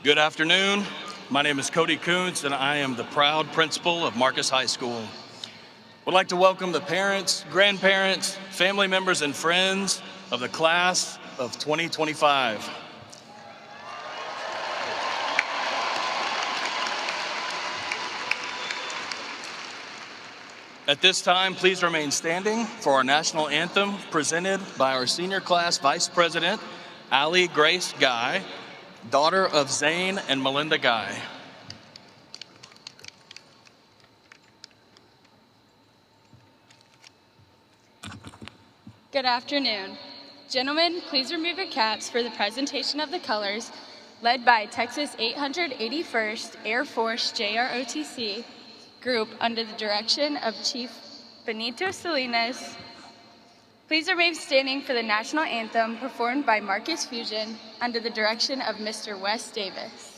Good afternoon. My name is Cody Kuntz, and I am the proud principal of Marcus High School. Would like to welcome the parents, grandparents, family members, and friends of the class of 2025. At this time, please remain standing for our national anthem presented by our senior class vice president, Allie Grace Guy, daughter of Zane and Melinda Guy. Good afternoon. Gentlemen, please remove your caps for the presentation of the colors led by Texas 881st Air Force JROTC group under the direction of Chief Benito Salinas. Please remain standing for the national anthem performed by Marcus Fusion under the direction of Mr. Wes Davis.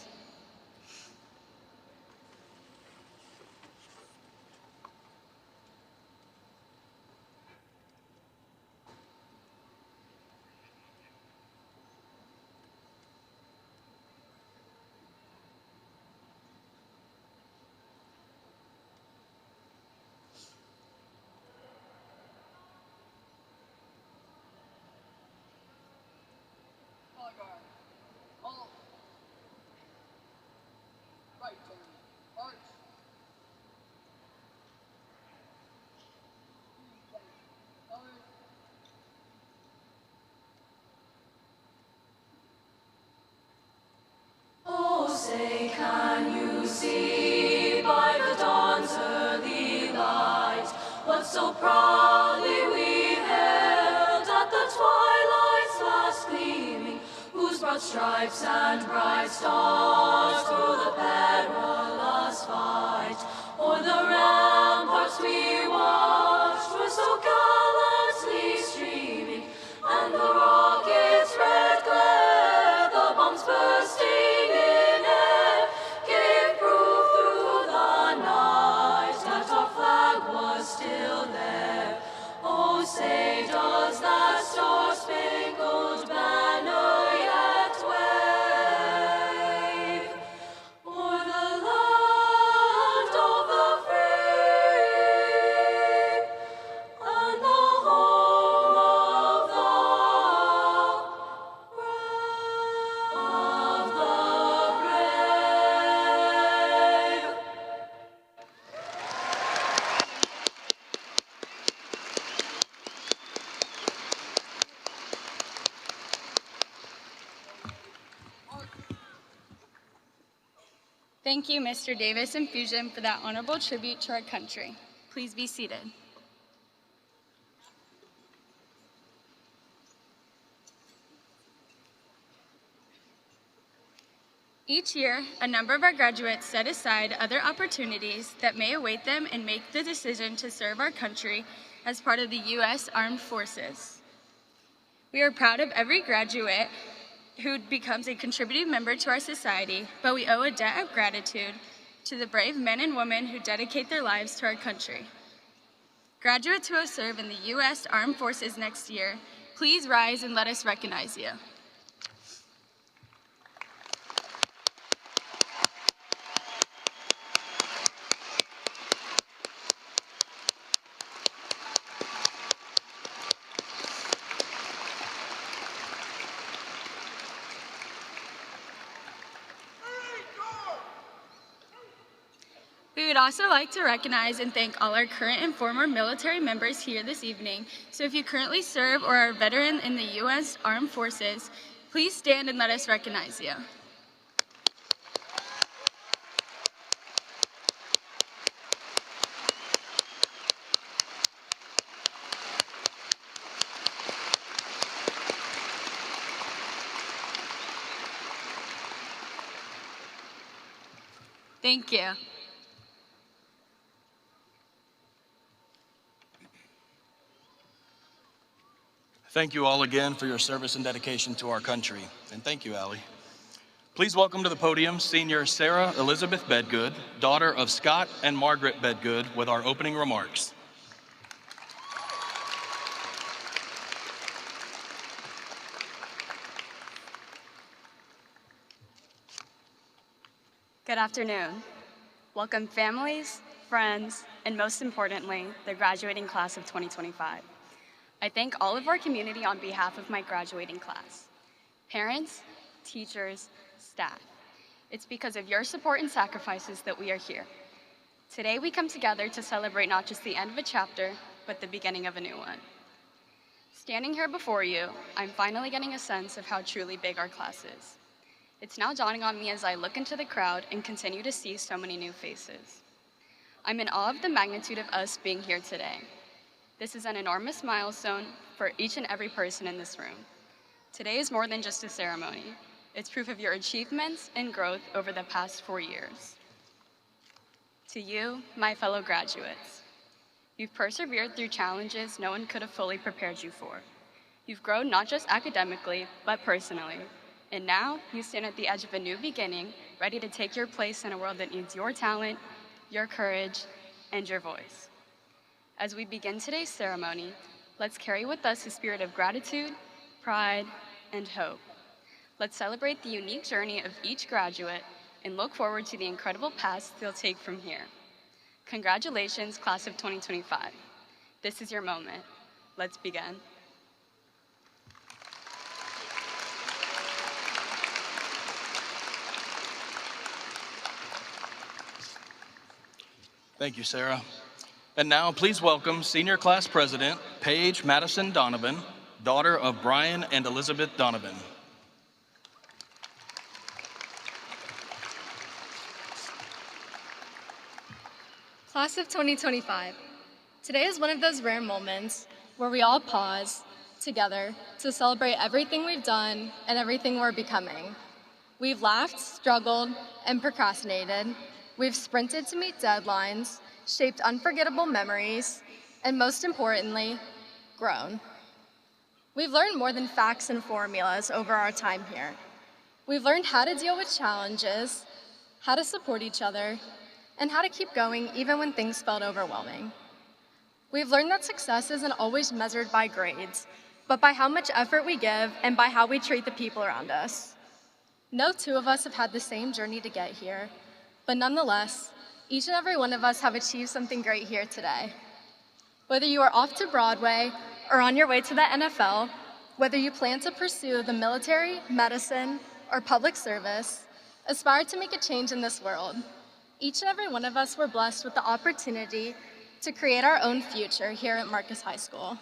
Say, can you see by the dawn's early light what so proudly we hailed at the twilight's last gleaming, whose broad stripes and bright stars through the perilous fight o'er the ramparts we watched were so gallantly streaming, and the rockets' red glare, the bombs bursting in air, gave proof through the night that our flag was still there. Oh, say, does that star-spangled banner yet wave o'er the land of the free and the home of the brave? Thank you, Mr. Davis and Fusion, for that honorable tribute to our country. Please be seated. Each year, a number of our graduates set aside other opportunities that may await them and make the decision to serve our country as part of the U.S. Armed Forces. We are proud of every graduate who becomes a contributing member to our society, but we owe a debt of gratitude to the brave men and women who dedicate their lives to our country. Graduates who will serve in the U.S. Armed Forces next year, please rise and let us recognize you. We would also like to recognize and thank all our current and former military members here this evening. So if you currently serve or are a veteran in the U.S. Armed Forces, please stand and let us recognize you. Thank you. Thank you all again for your service and dedication to our country. And thank you, Allie. Please welcome to the podium Senior Sarah Elizabeth Bedgood, daughter of Scott and Margaret Bedgood, with our opening remarks. Good afternoon. Welcome families, friends, and most importantly, the graduating class of 2025. I thank all of our community on behalf of my graduating class. Parents, teachers, staff. It's because of your support and sacrifices that we are here. Today we come together to celebrate not just the end of a chapter, but the beginning of a new one. Standing here before you, I'm finally getting a sense of how truly big our class is. It's now dawning on me as I look into the crowd and continue to see so many new faces. I'm in awe of the magnitude of us being here today. This is an enormous milestone for each and every person in this room. Today is more than just a ceremony. It's proof of your achievements and growth over the past 4 years. To you, my fellow graduates, you've persevered through challenges no one could have fully prepared you for. You've grown not just academically, but personally. And now, you stand at the edge of a new beginning, ready to take your place in a world that needs your talent, your courage, and your voice. As we begin today's ceremony, let's carry with us a spirit of gratitude, pride, and hope. Let's celebrate the unique journey of each graduate and look forward to the incredible paths they'll take from here. Congratulations, class of 2025. This is your moment. Let's begin. Thank you, Sarah. And now, please welcome Senior Class President, Paige Madison Donovan, daughter of Brian and Elizabeth Donovan. Class of 2025. Today is one of those rare moments where we all pause together to celebrate everything we've done and everything we're becoming. We've laughed, struggled, and procrastinated. We've sprinted to meet deadlines, shaped unforgettable memories, and most importantly, grown. We've learned more than facts and formulas over our time here. We've learned how to deal with challenges, how to support each other, and how to keep going even when things felt overwhelming. We've learned that success isn't always measured by grades, but by how much effort we give and by how we treat the people around us. No two of us have had the same journey to get here, but nonetheless, each and every one of us have achieved something great here today. Whether you are off to Broadway or on your way to the NFL, whether you plan to pursue the military, medicine, or public service, aspire to make a change in this world. Each and every one of us were blessed with the opportunity to create our own future here at Marcus High School.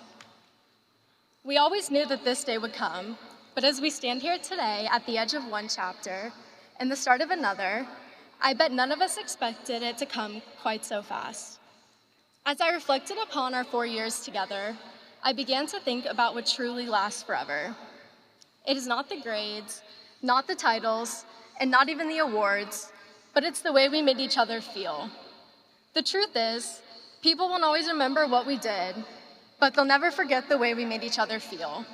We always knew that this day would come, but as we stand here today at the edge of one chapter and the start of another, I bet none of us expected it to come quite so fast. As I reflected upon our 4 years together, I began to think about what truly lasts forever. It is not the grades, not the titles, and not even the awards, but it's the way we made each other feel. The truth is, people won't always remember what we did, but they'll never forget the way we made each other feel.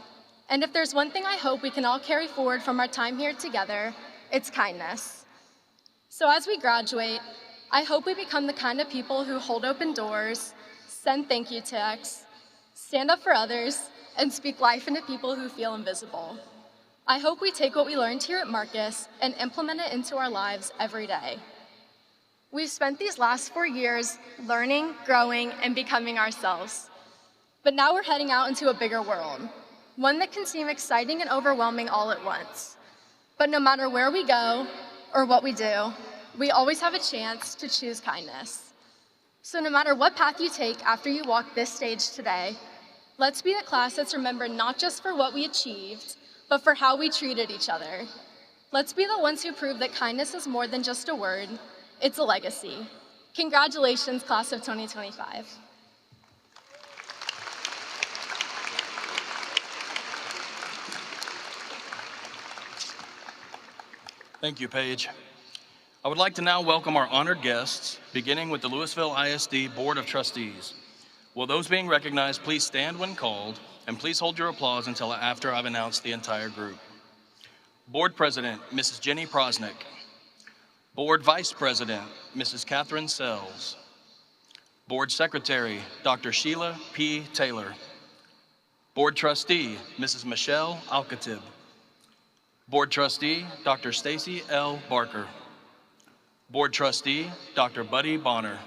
And if there's one thing I hope we can all carry forward from our time here together, it's kindness. So as we graduate, I hope we become the kind of people who hold open doors, send thank you texts, stand up for others, and speak life into people who feel invisible. I hope we take what we learned here at Marcus and implement it into our lives every day. We've spent these last 4 years learning, growing, and becoming ourselves. But now we're heading out into a bigger world, one that can seem exciting and overwhelming all at once. But no matter where we go or what we do, we always have a chance to choose kindness. So no matter what path you take after you walk this stage today, let's be the class that's remembered not just for what we achieved, but for how we treated each other. Let's be the ones who prove that kindness is more than just a word, it's a legacy. Congratulations, class of 2025. Thank you, Paige. I would like to now welcome our honored guests, beginning with the Lewisville ISD Board of Trustees. Will those being recognized please stand when called, and please hold your applause until after I've announced the entire group. Board President, Mrs. Jenny Prosnick. Board Vice President, Mrs. Catherine Sells. Board Secretary, Dr. Sheila P. Taylor. Board Trustee, Mrs. Michelle Alcatib. Board Trustee, Dr. Stacy L. Barker. Board Trustee, Dr. Buddy Bonner,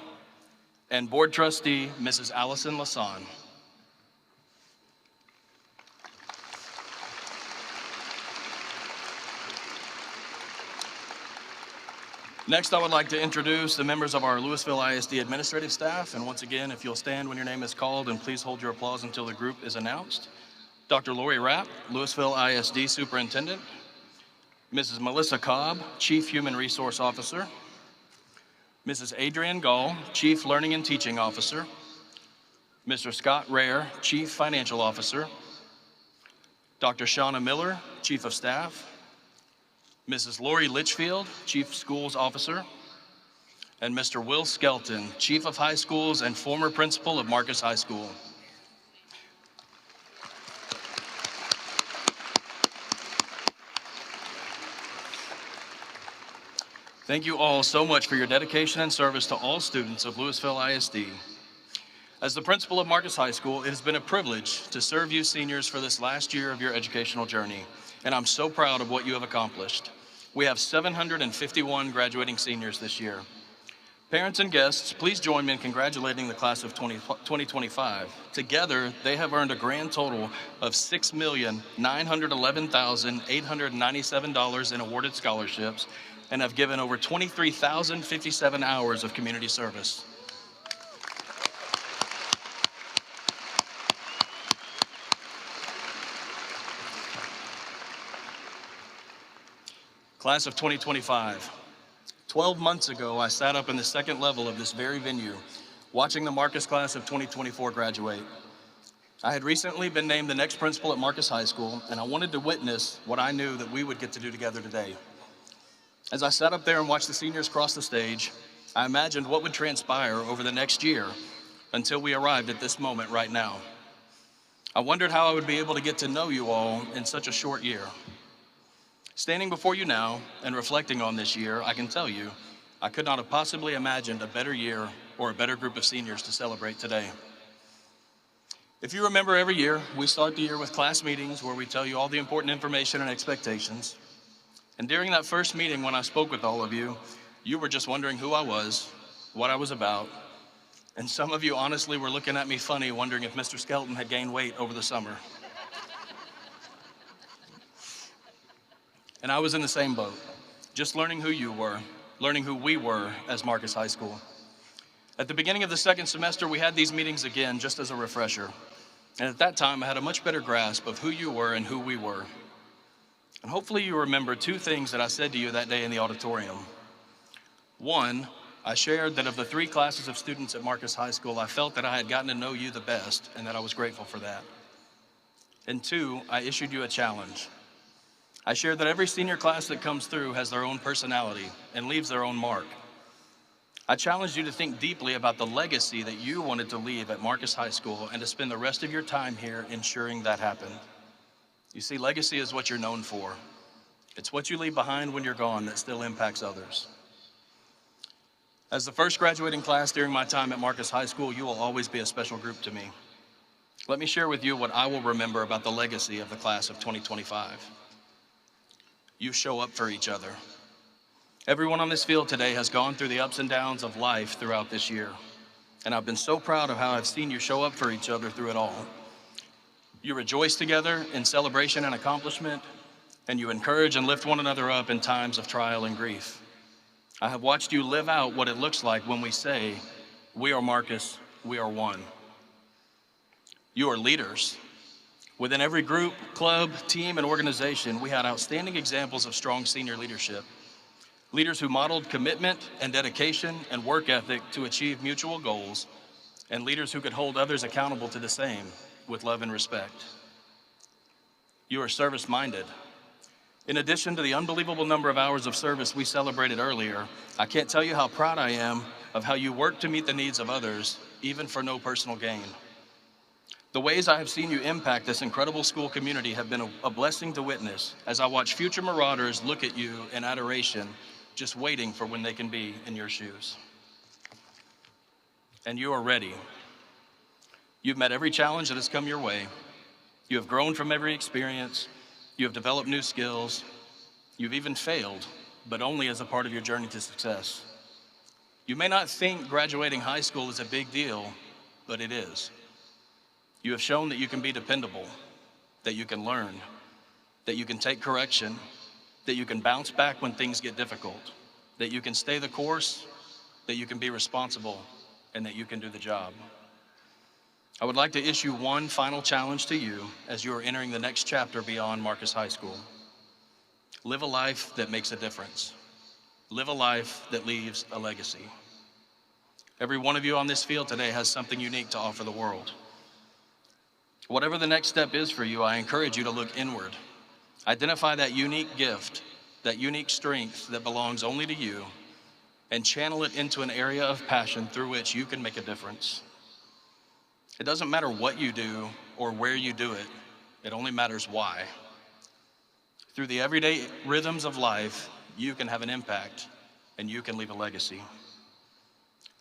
and Board Trustee, Mrs. Allison Lasan. Next, I would like to introduce the members of our Lewisville ISD administrative staff. And once again, if you'll stand when your name is called, and please hold your applause until the group is announced. Dr. Lori Rapp, Lewisville ISD Superintendent. Mrs. Melissa Cobb, Chief Human Resource Officer. Mrs. Adrienne Gall, Chief Learning and Teaching Officer. Mr. Scott Rare, Chief Financial Officer. Dr. Shauna Miller, Chief of Staff. Mrs. Lori Litchfield, Chief Schools Officer, and Mr. Will Skelton, Chief of High Schools and former principal of Marcus High School. Thank you all so much for your dedication and service to all students of Lewisville ISD. As the principal of Marcus High School, it has been a privilege to serve you seniors for this last year of your educational journey, and I'm so proud of what you have accomplished. We have 751 graduating seniors this year. Parents and guests, please join me in congratulating the class of 2025. Together, they have earned a grand total of $6,911,897 in awarded scholarships and have given over 23,057 hours of community service. Class of 2025. 12 months ago, I sat up in the second level of this very venue, watching the Marcus class of 2024 graduate. I had recently been named the next principal at Marcus High School, and I wanted to witness what I knew that we would get to do together today. As I sat up there and watched the seniors cross the stage, I imagined what would transpire over the next year until we arrived at this moment right now. I wondered how I would be able to get to know you all in such a short year. Standing before you now and reflecting on this year, I can tell you, I could not have possibly imagined a better year or a better group of seniors to celebrate today. If you remember, every year, we start the year with class meetings where we tell you all the important information and expectations. And during that first meeting, when I spoke with all of you, you were just wondering who I was, what I was about, and some of you honestly were looking at me funny, wondering if Mr. Skelton had gained weight over the summer. And I was in the same boat, just learning who you were, learning who we were as Marcus High School. At the beginning of the second semester, we had these meetings again just as a refresher. And at that time, I had a much better grasp of who you were and who we were. And hopefully you remember two things that I said to you that day in the auditorium. One, I shared that of the 3 classes of students at Marcus High School, I felt that I had gotten to know you the best and that I was grateful for that. And 2, I issued you a challenge. I shared that every senior class that comes through has their own personality and leaves their own mark. I challenged you to think deeply about the legacy that you wanted to leave at Marcus High School and to spend the rest of your time here ensuring that happened. You see, legacy is what you're known for. It's what you leave behind when you're gone that still impacts others. As the first graduating class during my time at Marcus High School, you will always be a special group to me. Let me share with you what I will remember about the legacy of the class of 2025. You show up for each other. Everyone on this field today has gone through the ups and downs of life throughout this year. And I've been so proud of how I've seen you show up for each other through it all. You rejoice together in celebration and accomplishment, and you encourage and lift one another up in times of trial and grief. I have watched you live out what it looks like when we say, we are Marcus, we are one. You are leaders. Within every group, club, team, and organization, we had outstanding examples of strong senior leadership. Leaders who modeled commitment and dedication and work ethic to achieve mutual goals, and leaders who could hold others accountable to the same with love and respect. You are service-minded. In addition to the unbelievable number of hours of service we celebrated earlier, I can't tell you how proud I am of how you work to meet the needs of others, even for no personal gain. The ways I have seen you impact this incredible school community have been a blessing to witness as I watch future Marauders look at you in adoration, just waiting for when they can be in your shoes. And you are ready. You've met every challenge that has come your way. You have grown from every experience. You have developed new skills. You've even failed, but only as a part of your journey to success. You may not think graduating high school is a big deal, but it is. You have shown that you can be dependable, that you can learn, that you can take correction, that you can bounce back when things get difficult, that you can stay the course, that you can be responsible, and that you can do the job. I would like to issue one final challenge to you as you are entering the next chapter beyond Marcus High School. Live a life that makes a difference. Live a life that leaves a legacy. Every one of you on this field today has something unique to offer the world. Whatever the next step is for you, I encourage you to look inward. Identify that unique gift, that unique strength that belongs only to you, and channel it into an area of passion through which you can make a difference. It doesn't matter what you do or where you do it, it only matters why. Through the everyday rhythms of life, you can have an impact and you can leave a legacy.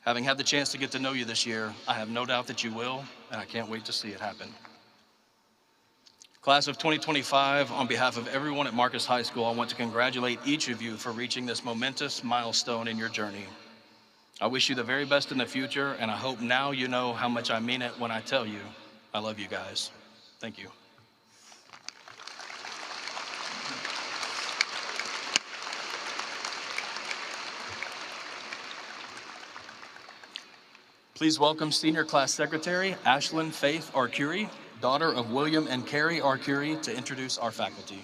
Having had the chance to get to know you this year, I have no doubt that you will, and I can't wait to see it happen. Class of 2025, on behalf of everyone at Marcus High School, I want to congratulate each of you for reaching this momentous milestone in your journey. I wish you the very best in the future, and I hope now you know how much I mean it when I tell you I love you guys. Thank you. Please welcome Senior Class Secretary Ashlyn Faith Arcuri, daughter of William and Carrie Arcuri, to introduce our faculty.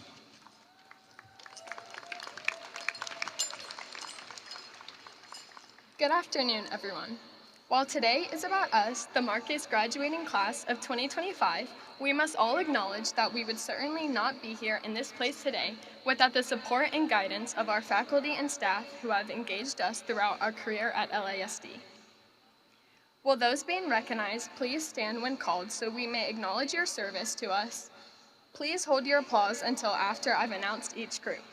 Good afternoon, everyone. While today is about us, the Marcus graduating class of 2025, we must all acknowledge that we would certainly not be here in this place today without the support and guidance of our faculty and staff who have engaged us throughout our career at LASD. Will those being recognized please stand when called so we may acknowledge your service to us? Please hold your applause until after I've announced each group.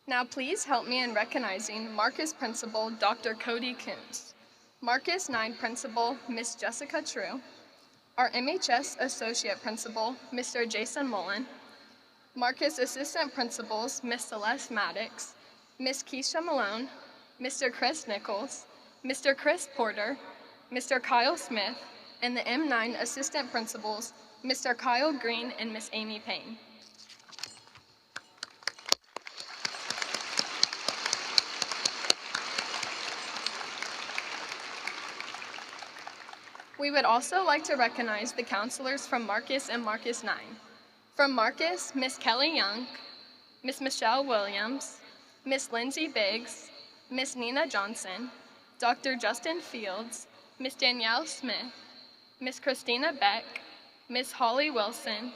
Now please help me in recognizing Marcus Principal Dr. Cody Kuntz, Marcus 9 Principal Miss Jessica True, our MHS Associate Principal Mr. Jason Mullen, Marcus Assistant Principals Miss Celeste Maddox, Miss Keisha Malone, Mr. Chris Nichols, Mr. Chris Porter, Mr. Kyle Smith, and the M9 Assistant Principals, Mr. Kyle Green and Miss Amy Payne. We would also like to recognize the counselors from Marcus and Marcus 9. From Marcus, Miss Kelly Young, Miss Michelle Williams, Miss Lindsay Biggs, Miss Nina Johnson, Dr. Justin Fields, Miss Danielle Smith, Miss Christina Beck, Miss Holly Wilson,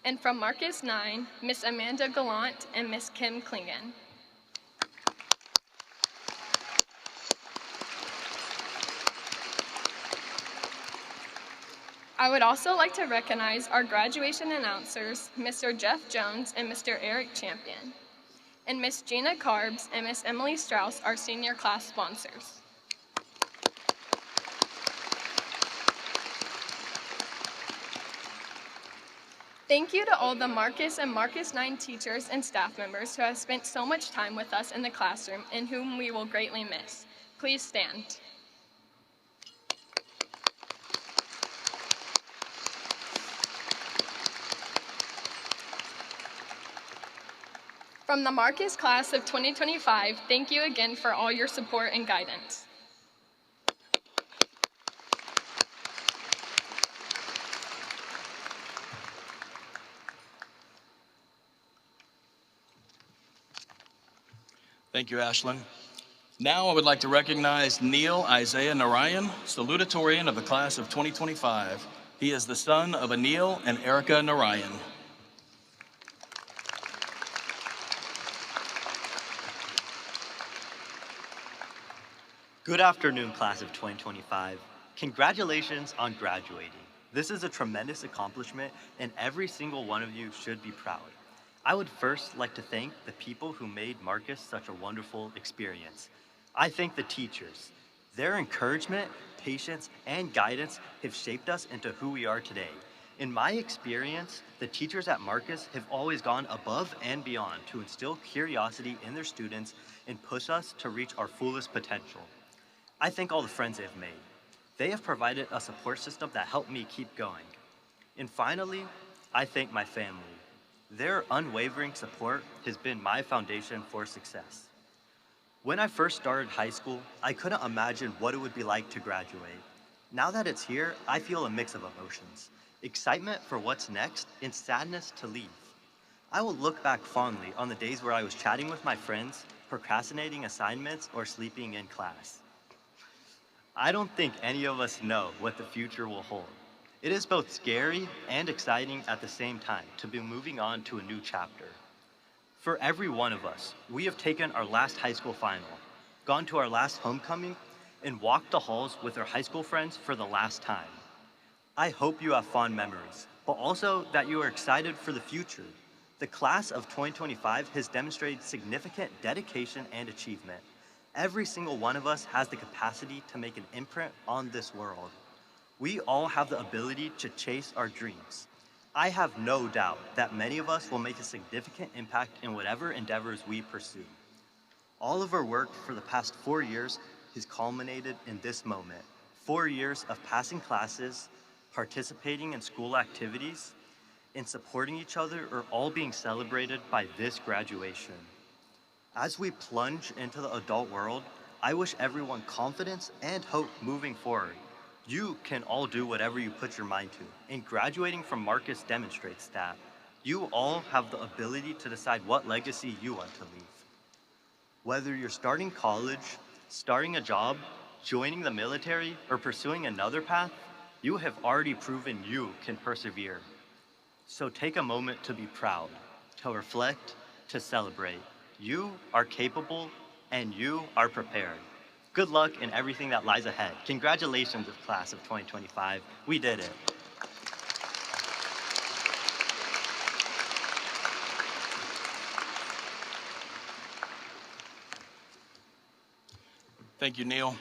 and from Marcus 9, Miss Amanda Gallant and Miss Kim Klingon. I would also like to recognize our graduation announcers, Mr. Jeff Jones and Mr. Eric Champion, and Miss Gina Carbs and Miss Emily Strauss, our senior class sponsors. Thank you to all the Marcus and Marcus 9 teachers and staff members who have spent so much time with us in the classroom and whom we will greatly miss. Please stand. From the Marcus class of 2025, thank you again for all your support and guidance. Thank you, Ashlyn. Now I would like to recognize Neil Isaiah Narayan, Salutatorian of the class of 2025. He is the son of Anil and Erica Narayan. Good afternoon, class of 2025. Congratulations on graduating. This is a tremendous accomplishment, and every single one of you should be proud. I would first like to thank the people who made Marcus such a wonderful experience. I thank the teachers. Their encouragement, patience, and guidance have shaped us into who we are today. In my experience, the teachers at Marcus have always gone above and beyond to instill curiosity in their students and push us to reach our fullest potential. I thank all the friends they've made. They have provided a support system that helped me keep going. And finally, I thank my family. Their unwavering support has been my foundation for success. When I first started high school, I couldn't imagine what it would be like to graduate. Now that it's here, I feel a mix of emotions. Excitement for what's next and sadness to leave. I will look back fondly on the days where I was chatting with my friends, procrastinating assignments, or sleeping in class. I don't think any of us know what the future will hold. It is both scary and exciting at the same time to be moving on to a new chapter. For every one of us, we have taken our last high school final, gone to our last homecoming, and walked the halls with our high school friends for the last time. I hope you have fond memories, but also that you are excited for the future. The class of 2025 has demonstrated significant dedication and achievement. Every single one of us has the capacity to make an imprint on this world. We all have the ability to chase our dreams. I have no doubt that many of us will make a significant impact in whatever endeavors we pursue. All of our work for the past 4 years has culminated in this moment. 4 years of passing classes, participating in school activities, and supporting each other are all being celebrated by this graduation. As we plunge into the adult world, I wish everyone confidence and hope moving forward. You can all do whatever you put your mind to, and graduating from Marcus demonstrates that. You all have the ability to decide what legacy you want to leave. Whether you're starting college, starting a job, joining the military, or pursuing another path, you have already proven you can persevere. So take a moment to be proud, to reflect, to celebrate. You are capable and you are prepared. Good luck in everything that lies ahead. Congratulations, class of 2025. We did it. Thank you, Neil.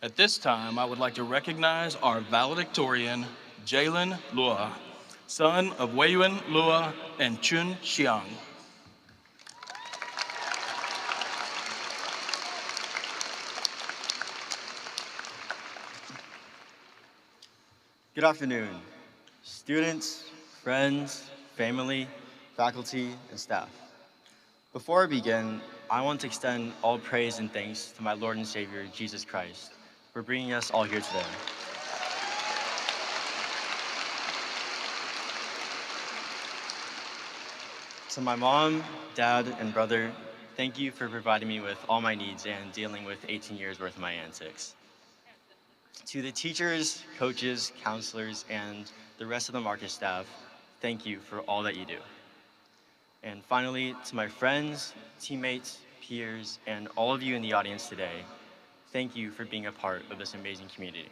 At this time, I would like to recognize our valedictorian, Jalen Lua, son of Weiyuan Lua and Chun Xiang. Good afternoon, students, friends, family, faculty, and staff. Before I begin, I want to extend all praise and thanks to my Lord and Savior, Jesus Christ, for bringing us all here today. To my mom, dad, and brother, thank you for providing me with all my needs and dealing with 18 years worth of my antics. To the teachers, coaches, counselors, and the rest of the Marcus staff, thank you for all that you do. And finally, to my friends, teammates, peers, and all of you in the audience today, thank you for being a part of this amazing community.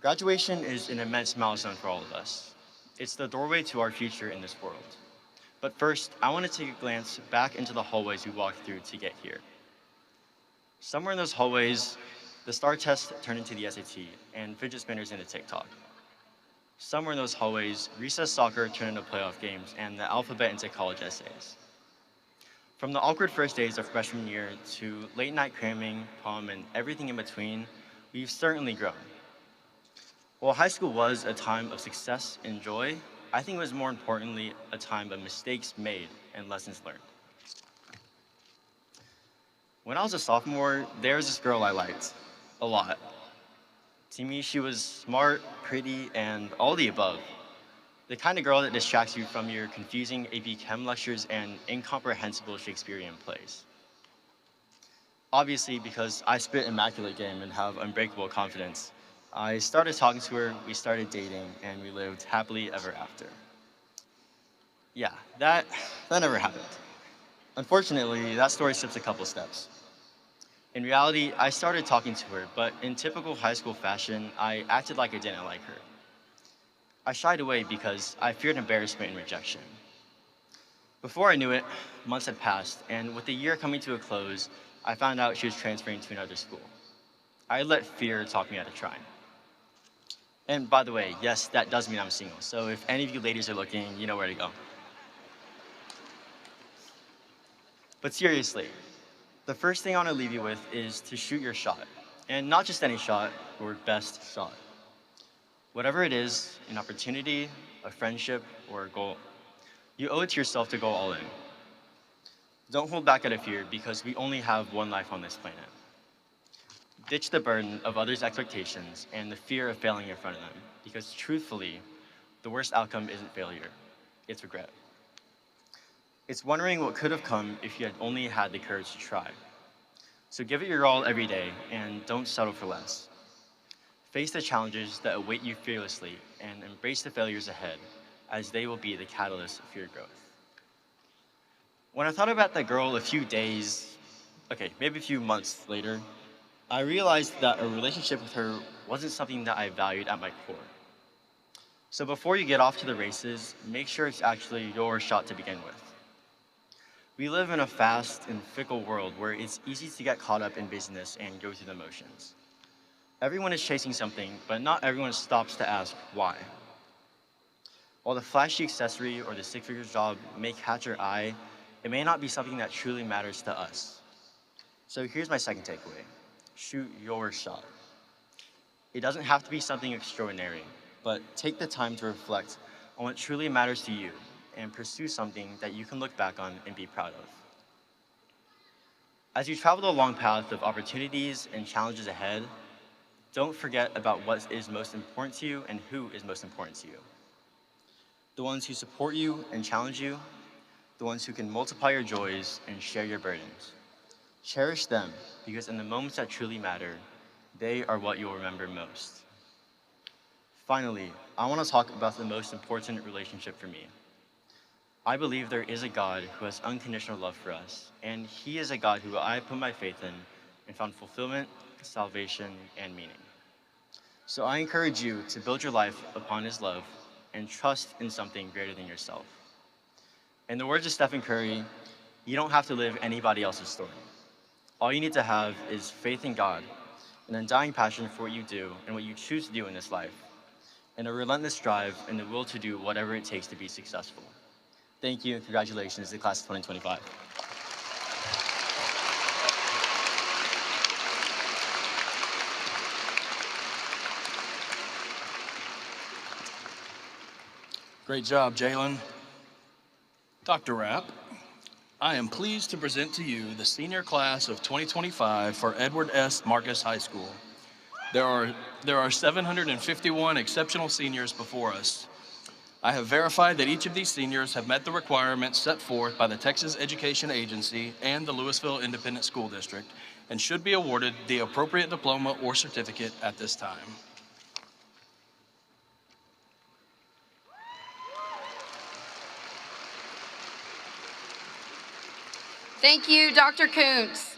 Graduation is an immense milestone for all of us. It's the doorway to our future in this world. But first, I want to take a glance back into the hallways we walked through to get here. Somewhere in those hallways, the STAR test turned into the SAT, and fidget spinners into TikTok. Somewhere in those hallways, recess soccer turned into playoff games, and the alphabet into college essays. From the awkward first days of freshman year to late night cramming, prom, and everything in between, we've certainly grown. While high school was a time of success and joy, I think it was more importantly a time of mistakes made and lessons learned. When I was a sophomore, there was this girl I liked a lot. To me, she was smart, pretty, and all the above. The kind of girl that distracts you from your confusing AP Chem lectures and incomprehensible Shakespearean plays. Obviously, because I spit immaculate game and have unbreakable confidence, I started talking to her, we started dating, and we lived happily ever after. Yeah, that never happened. Unfortunately, that story skips a couple steps. In reality, I started talking to her, but in typical high school fashion, I acted like I didn't like her. I shied away because I feared embarrassment and rejection. Before I knew it, months had passed, and with the year coming to a close, I found out she was transferring to another school. I let fear talk me out of trying. And by the way, yes, that does mean I'm single. So if any of you ladies are looking, you know where to go. But seriously, the first thing I want to leave you with is to shoot your shot. And not just any shot, your best shot. Whatever it is, an opportunity, a friendship, or a goal, you owe it to yourself to go all in. Don't hold back out of fear because we only have one life on this planet. Ditch the burden of others' expectations and the fear of failing in front of them, because truthfully, the worst outcome isn't failure, it's regret. It's wondering what could have come if you had only had the courage to try. So give it your all every day and don't settle for less. Face the challenges that await you fearlessly and embrace the failures ahead, as they will be the catalyst for your growth. When I thought about that girl a few days, maybe a few months later, I realized that a relationship with her wasn't something that I valued at my core. So before you get off to the races, make sure it's actually your shot to begin with. We live in a fast and fickle world where it's easy to get caught up in business and go through the motions. Everyone is chasing something, but not everyone stops to ask why. While the flashy accessory or the six-figure job may catch your eye, it may not be something that truly matters to us. So here's my second takeaway. Shoot your shot. It doesn't have to be something extraordinary, but take the time to reflect on what truly matters to you and pursue something that you can look back on and be proud of. As you travel the long path of opportunities and challenges ahead, don't forget about what is most important to you and who is most important to you. The ones who support you and challenge you, the ones who can multiply your joys and share your burdens. Cherish them, because in the moments that truly matter, they are what you'll remember most. Finally, I want to talk about the most important relationship for me. I believe there is a God who has unconditional love for us, and He is a God who I put my faith in and found fulfillment, salvation, and meaning. So I encourage you to build your life upon His love and trust in something greater than yourself. In the words of Stephen Curry, you don't have to live anybody else's story. All you need to have is faith in God, an undying passion for what you do and what you choose to do in this life, and a relentless drive and the will to do whatever it takes to be successful. Thank you and congratulations to the class of 2025. Great job, Jalen. Dr. Rapp, I am pleased to present to you the senior class of 2025 for Edward S. Marcus High School. There are 751 exceptional seniors before us. I have verified that each of these seniors have met the requirements set forth by the Texas Education Agency and the Lewisville Independent School District and should be awarded the appropriate diploma or certificate at this time. Thank you, Dr. Koontz.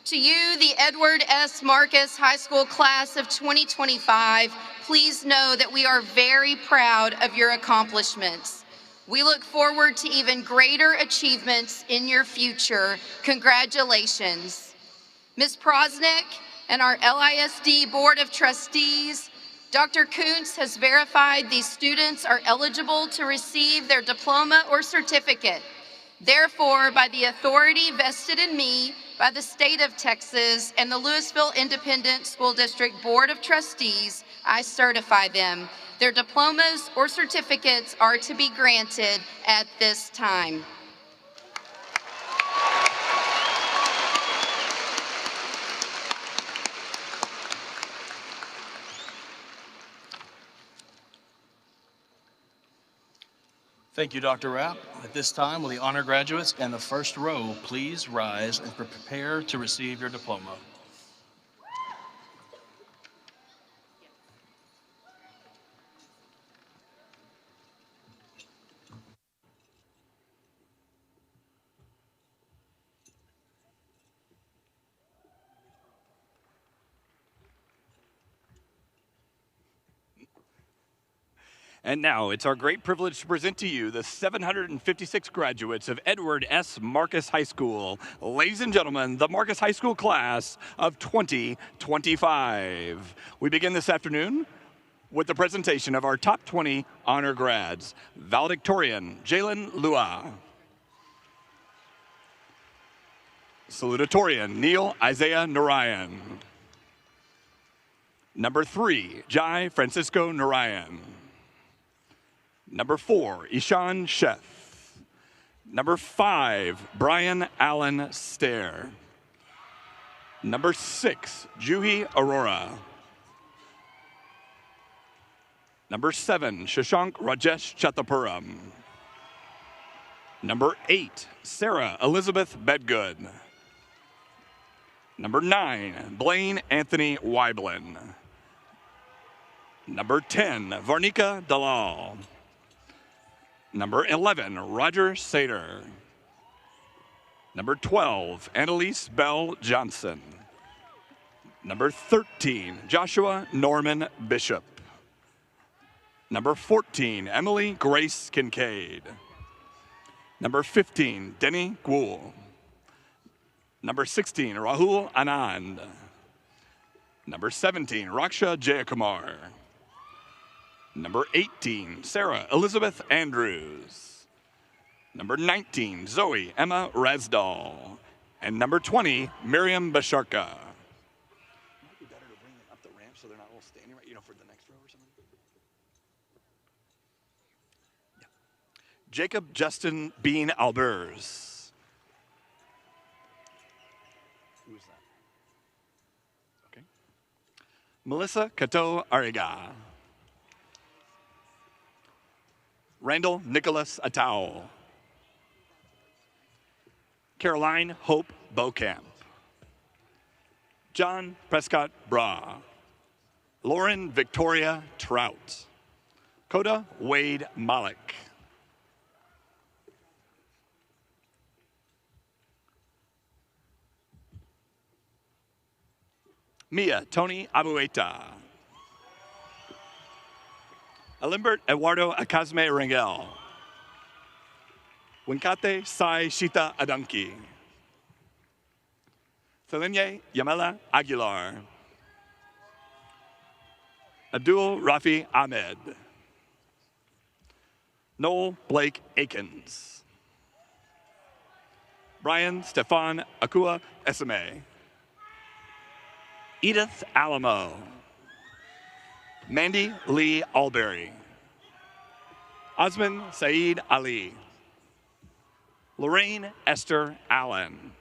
To you, the Edward S. Marcus High School class of 2025, please know that we are very proud of your accomplishments. We look forward to even greater achievements in your future. Congratulations. Ms. Prosnick and our LISD Board of Trustees, Dr. Koontz has verified these students are eligible to receive their diploma or certificate. Therefore, by the authority vested in me by the state of Texas and the Lewisville Independent School District Board of Trustees, I certify them. Their diplomas or certificates are to be granted at this time. Thank you, Dr. Rapp. At this time, will the honor graduates and the first row please rise and prepare to receive your diploma. And now it's our great privilege to present to you the 756 graduates of Edward S. Marcus High School. Ladies and gentlemen, the Marcus High School class of 2025. We begin this afternoon with the presentation of our top 20 honor grads. Valedictorian, Jalen Lua. Salutatorian, Neil Isaiah Narayan. Number 3, Jai Francisco Narayan. Number 4, Ishan Sheth. Number 5, Brian Allen Stair. Number 6, Juhi Aurora. Number 7, Shashank Rajesh Chathapuram. Number 8, Sarah Elizabeth Bedgood. Number 9, Blaine Anthony Weiblin. Number 10, Varnika Dalal. Number 11, Roger Sater. Number 12, Annalise Bell Johnson. Number 13, Joshua Norman Bishop. Number 14, Emily Grace Kincaid. Number 15, Denny Guul. Number 16, Rahul Anand. Number 17, Raksha Jayakumar. Number 18, Sarah Elizabeth Andrews. Number 19, Zoe Emma Razdal. And number 20, Miriam Basharka. Might be better to bring them up the ramp so they're not all standing right, for the next row or something. Yeah. Jacob Justin Bean Albers. Who is that? Okay. Melissa Cato Ariga. Randall Nicholas Atau. Caroline Hope Beaucamp. John Prescott Bra. Lauren Victoria Trout. Coda Wade Malik. Mia Tony Abueta. Alimbert Eduardo Acasme Rangel. Winkate Sai Shita Adanki. Selenye Yamela Aguilar. Abdul Rafi Ahmed. Noel Blake Akins. Brian Stefan Akua Esame. Edith Alamo. Mandy Lee Alberry. Osman Saeed Ali. Lorraine Esther Allen.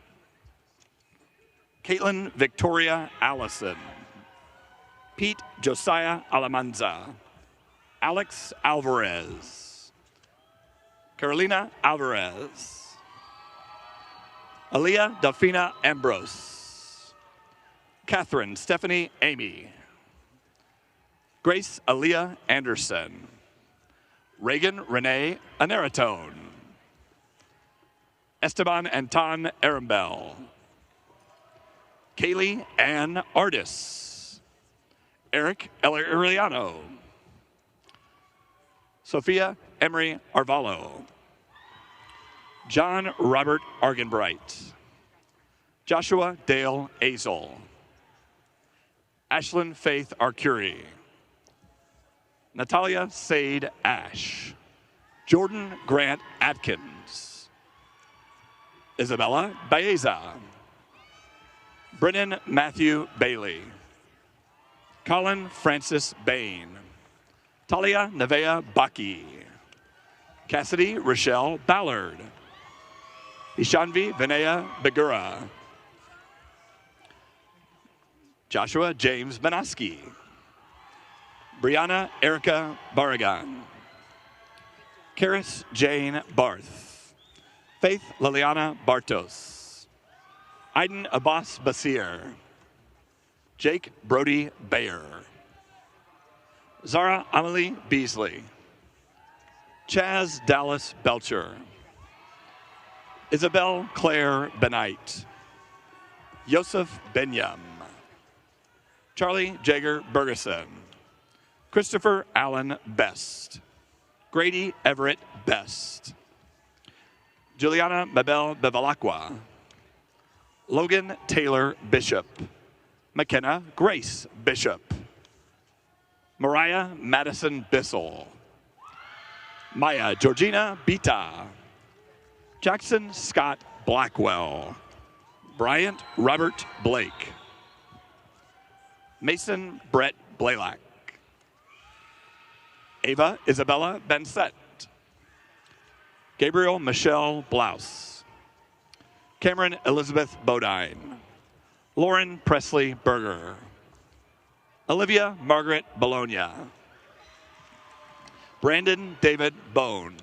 Caitlin Victoria Allison. Pete Josiah Alamanza. Alex Alvarez. Carolina Alvarez. Aaliyah Delfina Ambrose. Catherine Stephanie Amy. Grace Aaliyah Anderson. Reagan Renee Anaratone. Esteban Anton Arambel. Kaylee Ann Artis. Eric Eleriano. Sophia Emery Arvalo. John Robert Argenbright. Joshua Dale Azel. Ashlyn Faith Arcuri. Natalia Sade Ash. Jordan Grant Atkins. Isabella Baeza. Brennan Matthew Bailey. Colin Francis Bain. Talia Nevea Baki. Cassidy Rochelle Ballard. Ishanvi Vinaya Begura. Joshua James Manaski. Brianna Erica Barragan. Karis Jane Barth. Faith Liliana Bartos. Aiden Abbas Basir. Jake Brody Bayer. Zara Amelie Beasley. Chaz Dallas Belcher. Isabel Claire Benight. Yosef Benyam. Charlie Jager Bergeson. Christopher Allen Best. Grady Everett Best. Juliana Mabel Bevalacqua. Logan Taylor Bishop. McKenna Grace Bishop. Mariah Madison Bissell. Maya Georgina Bita. Jackson Scott Blackwell. Bryant Robert Blake. Mason Brett Blaylock. Ava Isabella Bensett. Gabriel Michelle Blouse. Cameron Elizabeth Bodine. Lauren Presley Berger. Olivia Margaret Bologna. Brandon David Bone.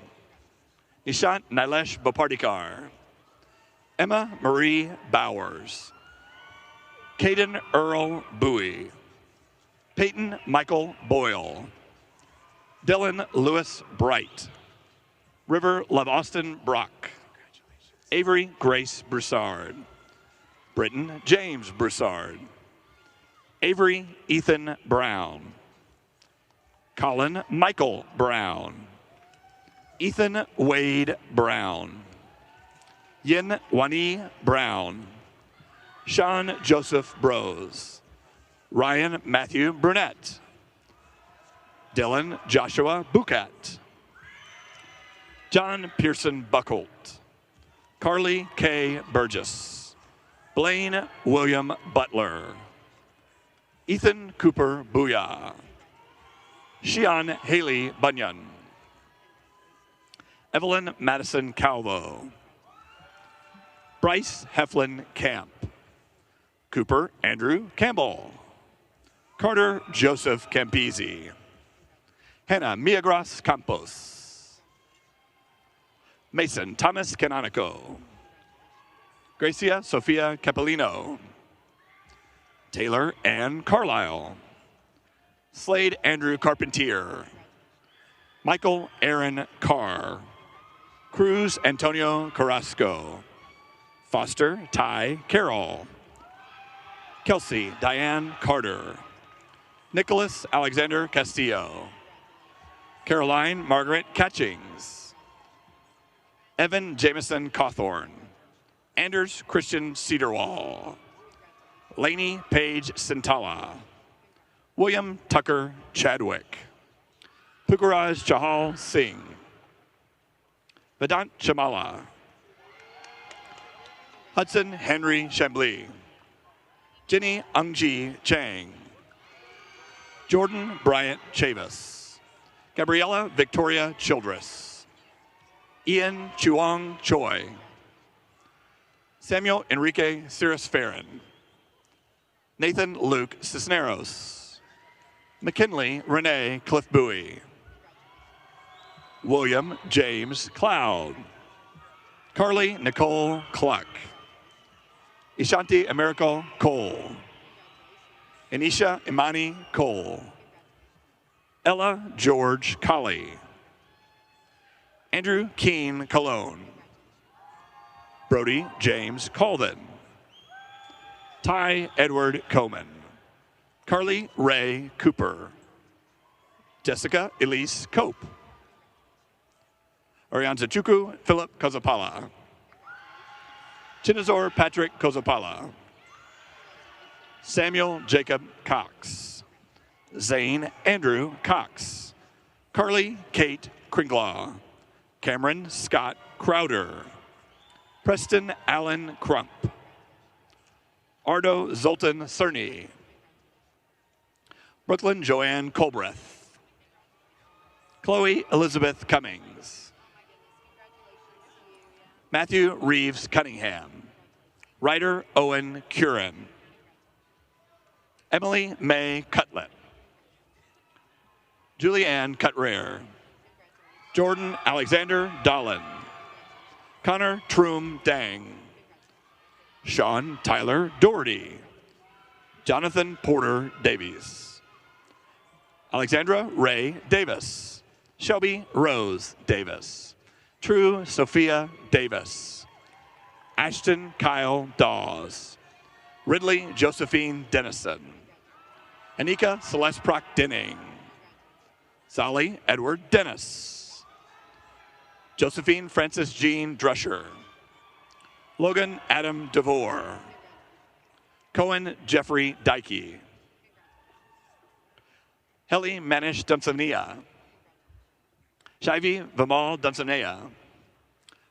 Nishant Nilesh Bopardikar. Emma Marie Bowers. Caden Earl Bowie. Peyton Michael Boyle. Dylan Lewis Bright. River Love Austin Brock. Avery Grace Broussard. Britton James Broussard. Avery Ethan Brown. Colin Michael Brown. Ethan Wade Brown. Yin Wani Brown. Sean Joseph Brose. Ryan Matthew Brunette. Dylan Joshua Bucat. John Pearson Buckholt. Carly K. Burgess. Blaine William Butler. Ethan Cooper Booyah. Shion Haley Bunyan. Evelyn Madison Calvo. Bryce Heflin Camp. Cooper Andrew Campbell. Carter Joseph Campisi. Hannah Miagras Campos. Mason Thomas Canonico. Gracia Sofia Capellino. Taylor Ann Carlisle. Slade Andrew Carpentier. Michael Aaron Carr. Cruz Antonio Carrasco. Foster Ty Carroll. Kelsey Diane Carter. Nicholas Alexander Castillo. Caroline Margaret Catchings. Evan Jameson Cawthorn. Anders Christian Cedarwall. Lainey Page Sintala. William Tucker Chadwick. Pukaraj Chahal Singh. Vedant Chamala. Hudson Henry Chambly. Jenny Ungji Chang. Jordan Bryant Chavis. Gabriella Victoria Childress. Ian Chuang Choi. Samuel Enrique Cirrus Farron. Nathan Luke Cisneros. McKinley Renee Cliff Bowie. William James Cloud. Carly Nicole Cluck. Ishanti Americo Cole. Anisha Imani Cole. Ella George Colley. Andrew Keene Cologne. Brody James Colvin. Ty Edward Coman. Carly Ray Cooper. Jessica Elise Cope. Arianza Chuku Philip Kozapala. Chinazor Patrick Kozapala. Samuel Jacob Cox. Zane Andrew Cox. Carly Kate Kringlaw. Cameron Scott Crowder. Preston Allen Crump. Ardo Zoltan Cerny. Brooklyn Joanne Colbreth. Chloe Elizabeth Cummings. Matthew Reeves Cunningham. Ryder Owen Curran. Emily May Cutlet. Julianne Cutrare. Jordan Alexander Dolan. Connor Troom Dang. Sean Tyler Doherty. Jonathan Porter Davies. Alexandra Ray Davis. Shelby Rose Davis. True Sophia Davis. Ashton Kyle Dawes. Ridley Josephine Dennison. Anika Celeste Proc Denning. Sally Edward Dennis. Josephine Francis Jean Drusher. Logan Adam DeVore. Cohen Jeffrey Dykey. Heli Manish Dunsania. Shivi Vimal Dunsania.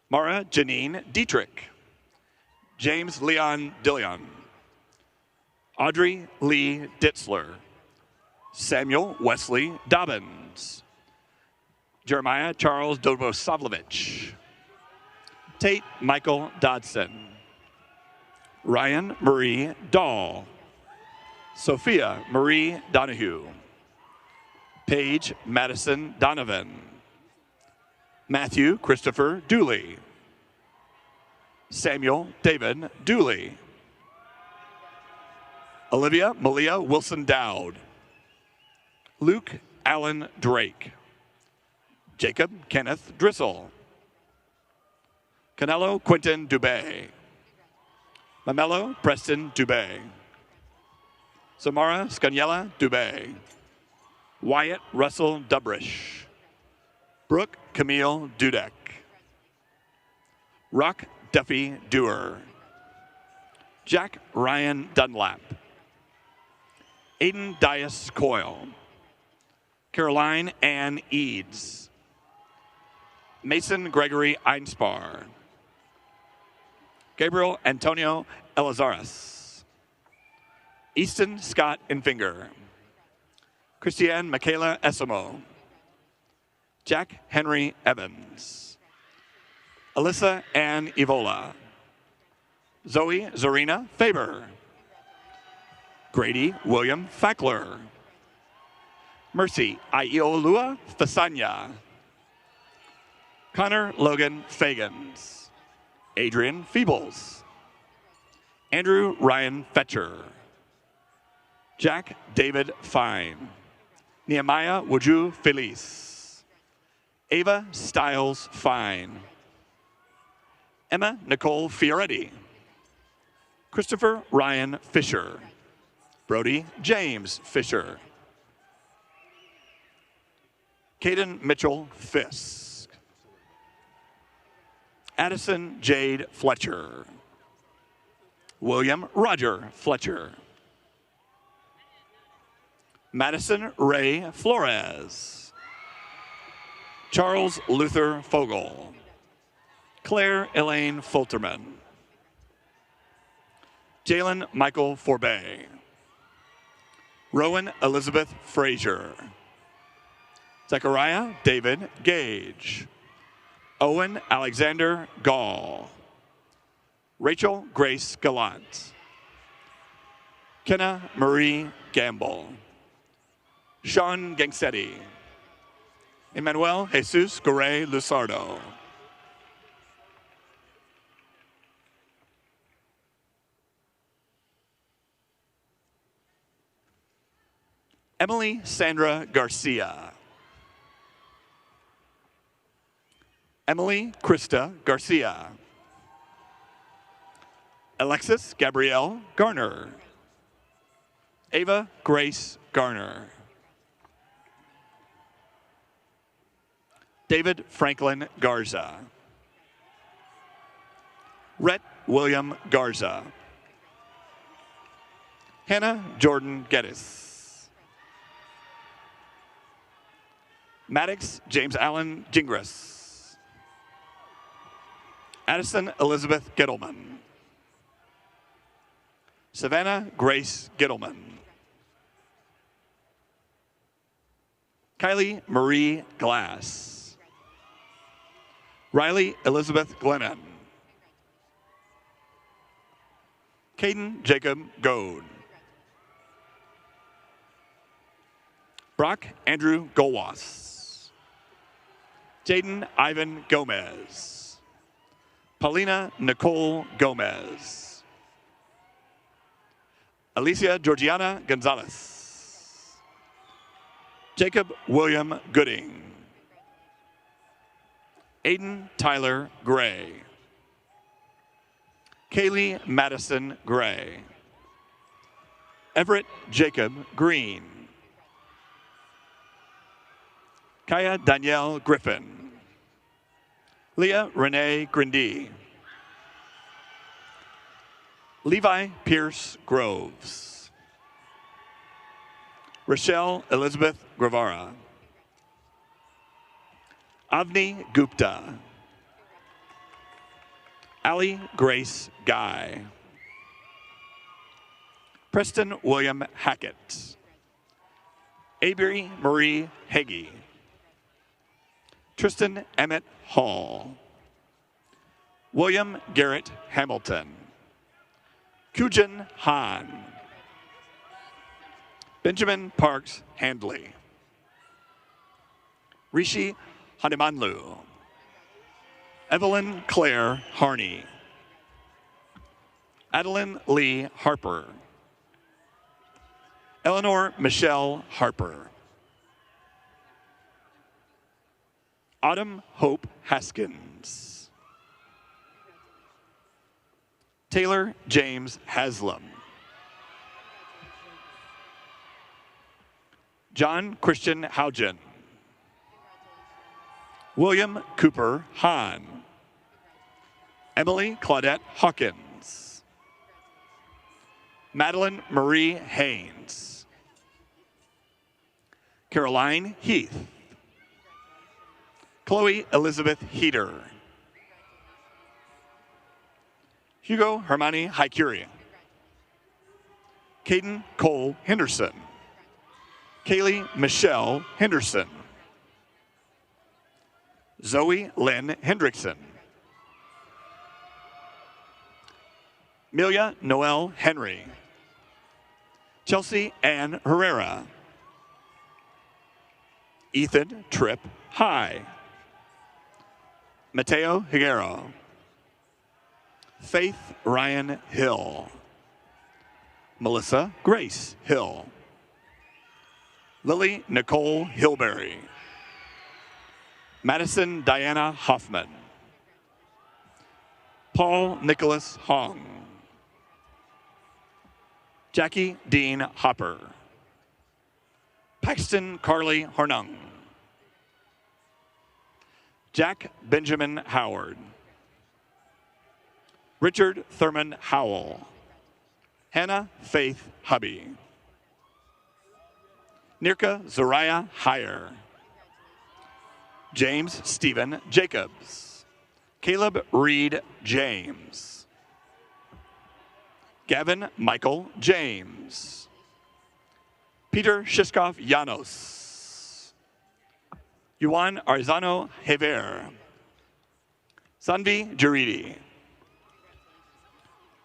Mara Janine Dietrich. James Leon Dillion. Audrey Lee Ditzler. Samuel Wesley Dobbins. Jeremiah Charles Dobosavlovich. Tate Michael Dodson. Ryan Marie Dahl. Sophia Marie Donahue. Paige Madison Donovan. Matthew Christopher Dooley. Samuel David Dooley. Olivia Malia Wilson Dowd. Luke Allen Drake. Jacob Kenneth Drissel. Canelo Quentin Dubé. Mamelo Preston Dubé. Samara Scaniella Dubé. Wyatt Russell Dubrish. Brooke Camille Dudek. Rock Duffy Dewar. Jack Ryan Dunlap. Aiden Dias Coyle. Caroline Ann Eads. Mason Gregory Einspar. Gabriel Antonio Elizares. Easton Scott Infinger. Christiane Michaela Esimo. Jack Henry Evans. Alyssa Ann Evola. Zoe Zorina Faber. Grady William Fackler. Mercy Aiolua Fasanya. Connor Logan Fagans. Adrian Feebles. Andrew Ryan Fetcher. Jack David Fine. Nehemiah Wuju Felice. Ava Stiles Fine. Emma Nicole Fioretti. Christopher Ryan Fisher. Brody James Fisher. Caden Mitchell Fisk. Addison Jade Fletcher. William Roger Fletcher. Madison Ray Flores. Charles Luther Fogel. Claire Elaine Fulterman. Jalen Michael Forbay. Rowan Elizabeth Frazier. Zechariah David Gage. Owen Alexander Gall. Rachel Grace Gallant. Kenna Marie Gamble. Sean Gangsetti. Emmanuel Jesus Goray Lusardo. Emily Sandra Garcia. Emily Krista Garcia. Alexis Gabrielle Garner. Ava Grace Garner. David Franklin Garza. Rhett William Garza. Hannah Jordan Geddes. Maddox James Allen Gingras. Addison Elizabeth Gittleman. Savannah Grace Gittleman. Kylie Marie Glass. Riley Elizabeth Glennon. Caden Jacob Goad. Brock Andrew Golwas. Jaden Ivan Gomez. Paulina Nicole Gomez. Alicia Georgiana Gonzalez. Jacob William Gooding. Aiden Tyler Gray. Kaylee Madison Gray. Everett Jacob Green. Kaya Danielle Griffin. Leah Renee Grindy. Levi Pierce Groves. Rochelle Elizabeth Guevara. Avni Gupta. Ali Grace Guy. Preston William Hackett. Avery Marie Heggie. Tristan Emmett Hall. William Garrett Hamilton. Kujin Han. Benjamin Parks Handley. Rishi Hanumanlu. Evelyn Claire Harney. Adeline Lee Harper. Eleanor Michelle Harper. Autumn Hope Haskins. Taylor James Haslam. John Christian Haugen. William Cooper Hahn. Emily Claudette Hawkins. Madeline Marie Haynes. Caroline Heath. Chloe Elizabeth Heater. Hugo Hermione Haikuri. Caden Cole Henderson. Kaylee Michelle Henderson. Zoe Lynn Hendrickson. Amelia Noel Henry. Chelsea Ann Herrera. Ethan Tripp High. Mateo Higuero. Faith Ryan Hill. Melissa Grace Hill. Lily Nicole Hilberry. Madison Diana Hoffman. Paul Nicholas Hong. Jackie Dean Hopper. Paxton Carly Hornung. Jack Benjamin Howard. Richard Thurman Howell. Hannah Faith Hubby. Nirka Zariah Heyer. James Stephen Jacobs. Caleb Reed James. Gavin Michael James. Peter Shishkov Janos. Yuan Arzano Hever. Sanvi Juridi.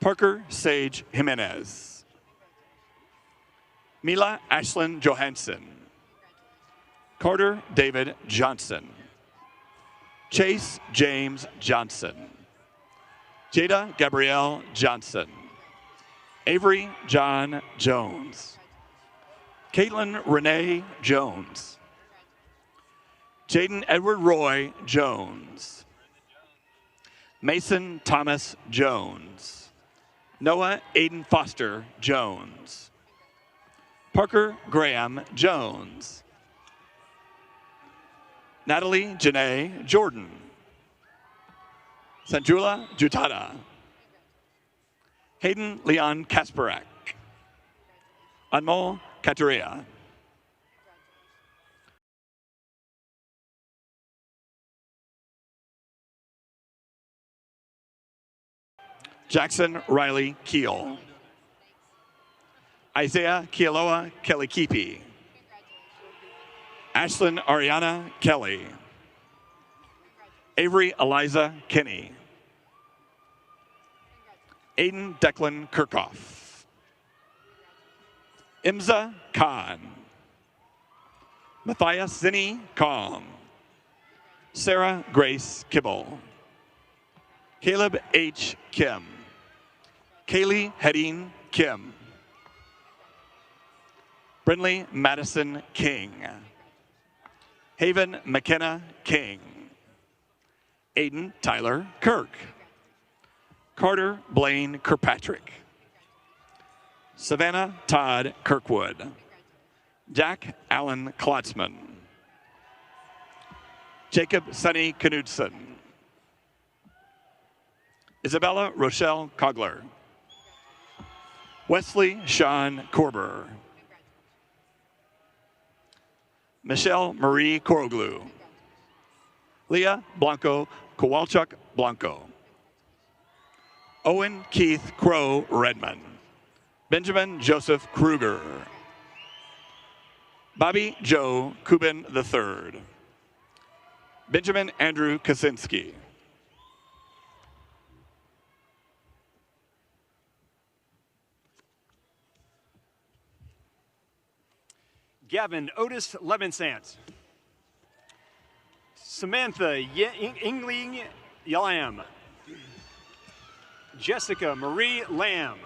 Parker Sage Jimenez. Mila Ashlyn Johansson. Carter David Johnson. Chase James Johnson. Jada Gabrielle Johnson. Avery John Jones. Caitlin Renee Jones. Jaden Edward Roy Jones. Mason Thomas Jones. Noah Aiden Foster Jones. Parker Graham Jones. Natalie Janae Jordan. Sanjula Jutada. Hayden Leon Kasparak. Anmol Katuria. Jackson Riley Keel. Isaiah Kealoa Kelly-Keepe. Ashlyn Ariana Kelly. Avery Eliza Kinney. Aiden Declan Kirchhoff. Imza Khan. Matthias Zinni Kong. Sarah Grace Kibble. Caleb H. Kim. Kaylee Hedin Kim. Brinley Madison King. Haven McKenna King. Aiden Tyler Kirk. Carter Blaine Kirkpatrick. Savannah Todd Kirkwood. Jack Allen Klotzman. Jacob Sonny Knudsen. Isabella Rochelle Cogler. Wesley Sean Korber. Michelle Marie Koroglu. Leah Blanco Kowalchuk Blanco. Owen Keith Crow Redmond. Benjamin Joseph Kruger. Bobby Joe Kubin III. Benjamin Andrew Kaczynski. Gavin Otis Lebensant. Samantha Ingling Lamb. Jessica Marie Lamb.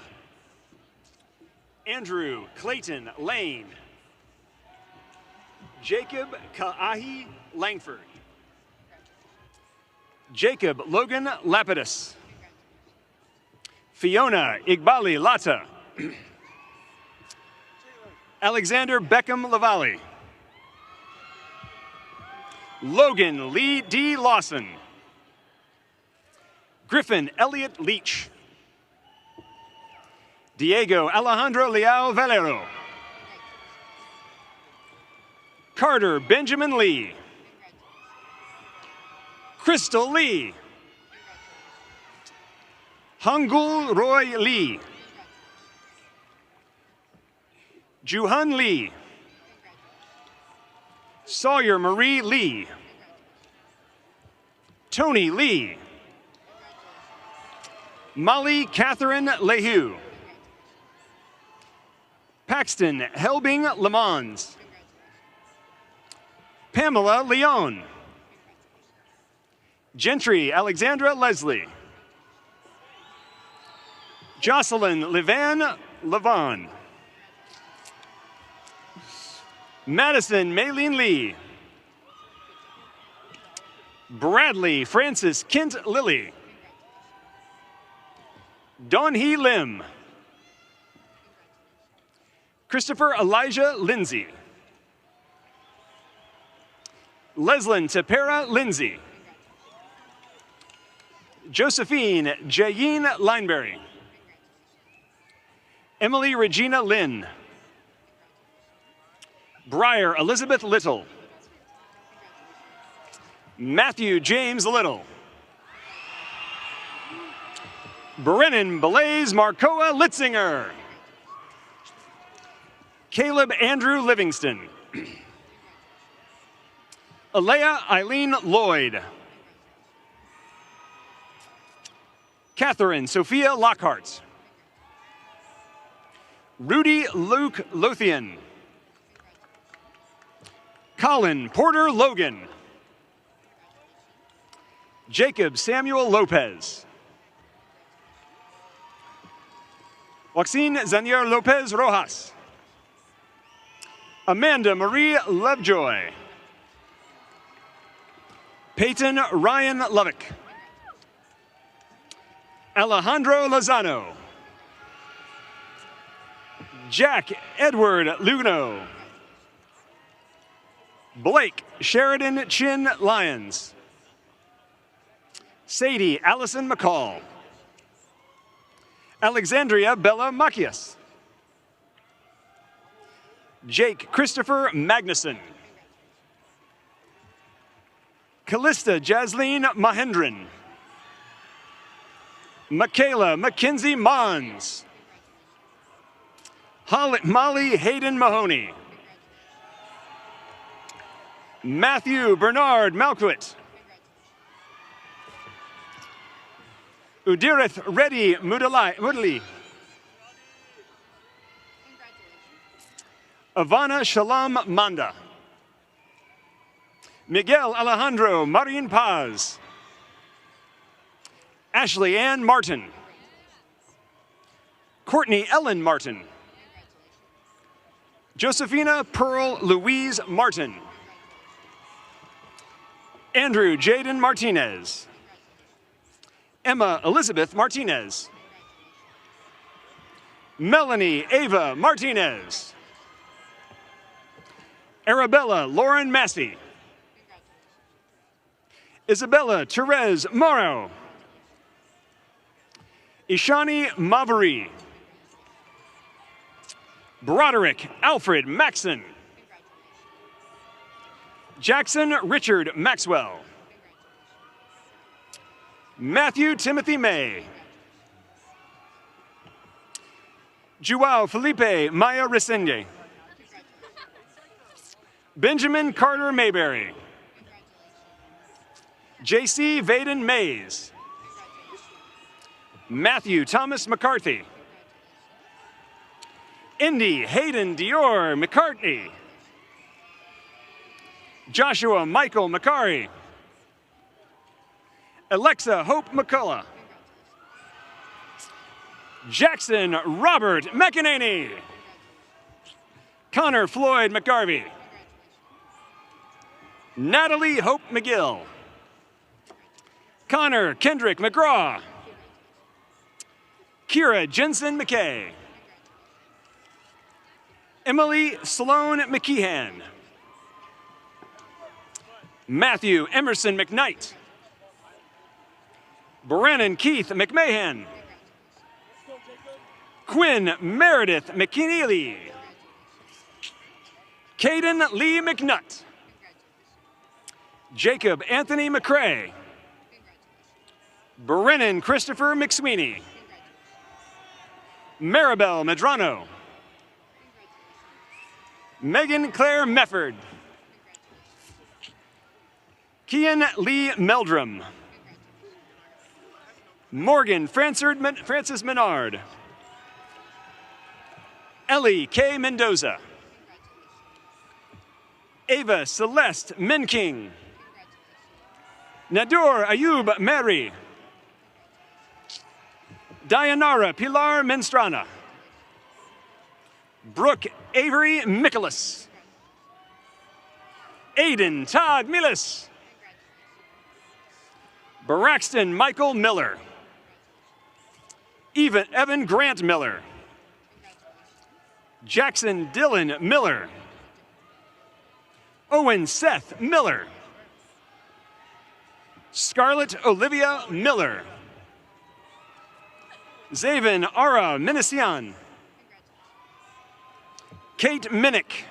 Andrew Clayton Lane. Jacob Ka'ahi Langford. Jacob Logan Lapidus. Fiona Igbali Lata. Alexander Beckham Lavallee. Logan Lee D. Lawson. Griffin Elliott Leach. Diego Alejandro Leal Valero. Carter Benjamin Lee. Crystal Lee. Hangul Roy Lee. Juhan Lee. Sawyer Marie Lee. Tony Lee. Molly Catherine Lehu. Paxton Helbing Lamons. Pamela Leon. Gentry Alexandra Leslie. Jocelyn Levan Levon. Madison Maylene Lee. Bradley Francis Kent Lilly. Donhee Lim. Christopher Elijah Lindsay. Leslyn Tepera Lindsay. Josephine Jayeen Lineberry. Emily Regina Lynn. Briar Elizabeth Little. Matthew James Little. Brennan Blaze Marcoa Litzinger. Caleb Andrew Livingston. Alea Eileen Lloyd. Catherine Sophia Lockhart. Rudy Luke Lothian. Colin Porter Logan. Jacob Samuel Lopez. Joaquin Zanier Lopez Rojas. Amanda Marie Lovejoy. Peyton Ryan Lovick. Alejandro Lozano. Jack Edward Lugno. Blake Sheridan Chin Lyons. Sadie Allison McCall. Alexandria Bella Macias. Jake Christopher Magnuson. Callista Jasleen Mahendran. Michaela Mackenzie Mons. Molly Hayden Mahoney. Matthew Bernard Malquit. Udirith Reddy Mudali. Ivana Shalom Manda. Miguel Alejandro Marin Paz. Ashley Ann Martin. Courtney Ellen Martin. Josephina Pearl Louise Martin. Andrew Jaden Martinez. Emma Elizabeth Martinez. Melanie Ava Martinez. Arabella Lauren Massey. Isabella Therese Morrow. Ishani Maveri. Broderick Alfred Maxon. Jackson Richard Maxwell. Matthew Timothy May. Joao Felipe Maya Resende. Benjamin Carter Mayberry. J.C. Vaden Mays. Matthew Thomas McCarthy. Indy Hayden Dior McCartney. Joshua Michael McCary. Alexa Hope McCullough. Jackson Robert McEnany. Connor Floyd McGarvey. Natalie Hope McGill. Connor Kendrick McGraw. Kira Jensen McKay. Emily Sloan McKeehan. Matthew Emerson McKnight. Brennan Keith McMahon. Quinn Meredith McKinney. Caden Lee McNutt. Jacob Anthony McCrae. Brennan Christopher McSweeney. Maribel Medrano. Megan Claire Mefford. Kian Lee Meldrum. Morgan Francis Menard. Ellie K. Mendoza. Ava Celeste Menking. Nadur Ayub Mary. Dayanara Pilar Menstrana. Brooke Avery Michaelis. Aiden Todd Milas. Braxton Michael Miller. Evan Grant Miller. Jackson Dylan Miller. Owen Seth Miller. Scarlett Olivia Miller. Zaven Ara Minasian. Kate Minnick.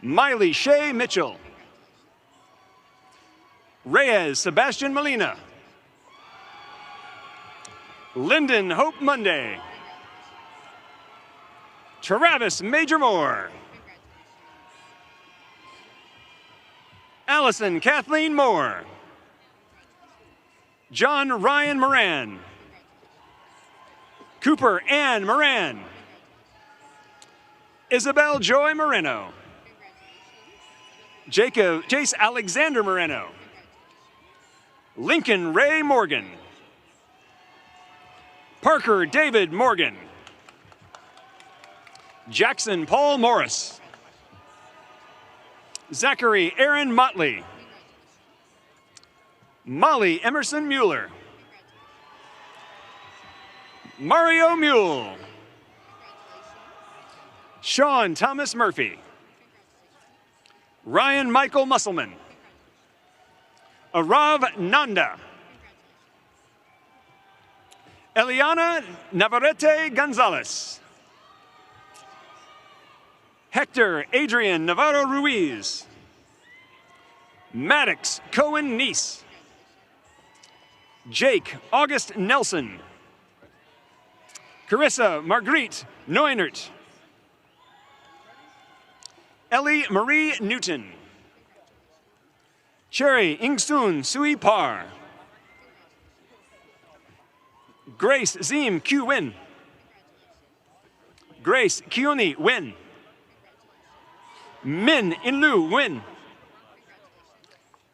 Miley Shea Mitchell. Reyes Sebastian Molina. Lyndon Hope Monday. Travis Major Moore. Allison Kathleen Moore. John Ryan Moran. Cooper Ann Moran. Isabel Joy Moreno. Chase Alexander Moreno. Lincoln Ray Morgan. Parker David Morgan. Jackson Paul Morris. Zachary Aaron Motley. Molly Emerson Mueller. Mario Mule. Sean Thomas Murphy. Ryan Michael Musselman. Arav Nanda. Eliana Navarrete Gonzalez. Hector Adrian Navarro Ruiz. Maddox Cohen Neese. Jake August Nelson. Carissa Marguerite Neunert. Ellie Marie Newton. Cherry Ingsun Sui Par. Grace Zim Q Win. Grace Kioni Win. Min Inlu Win.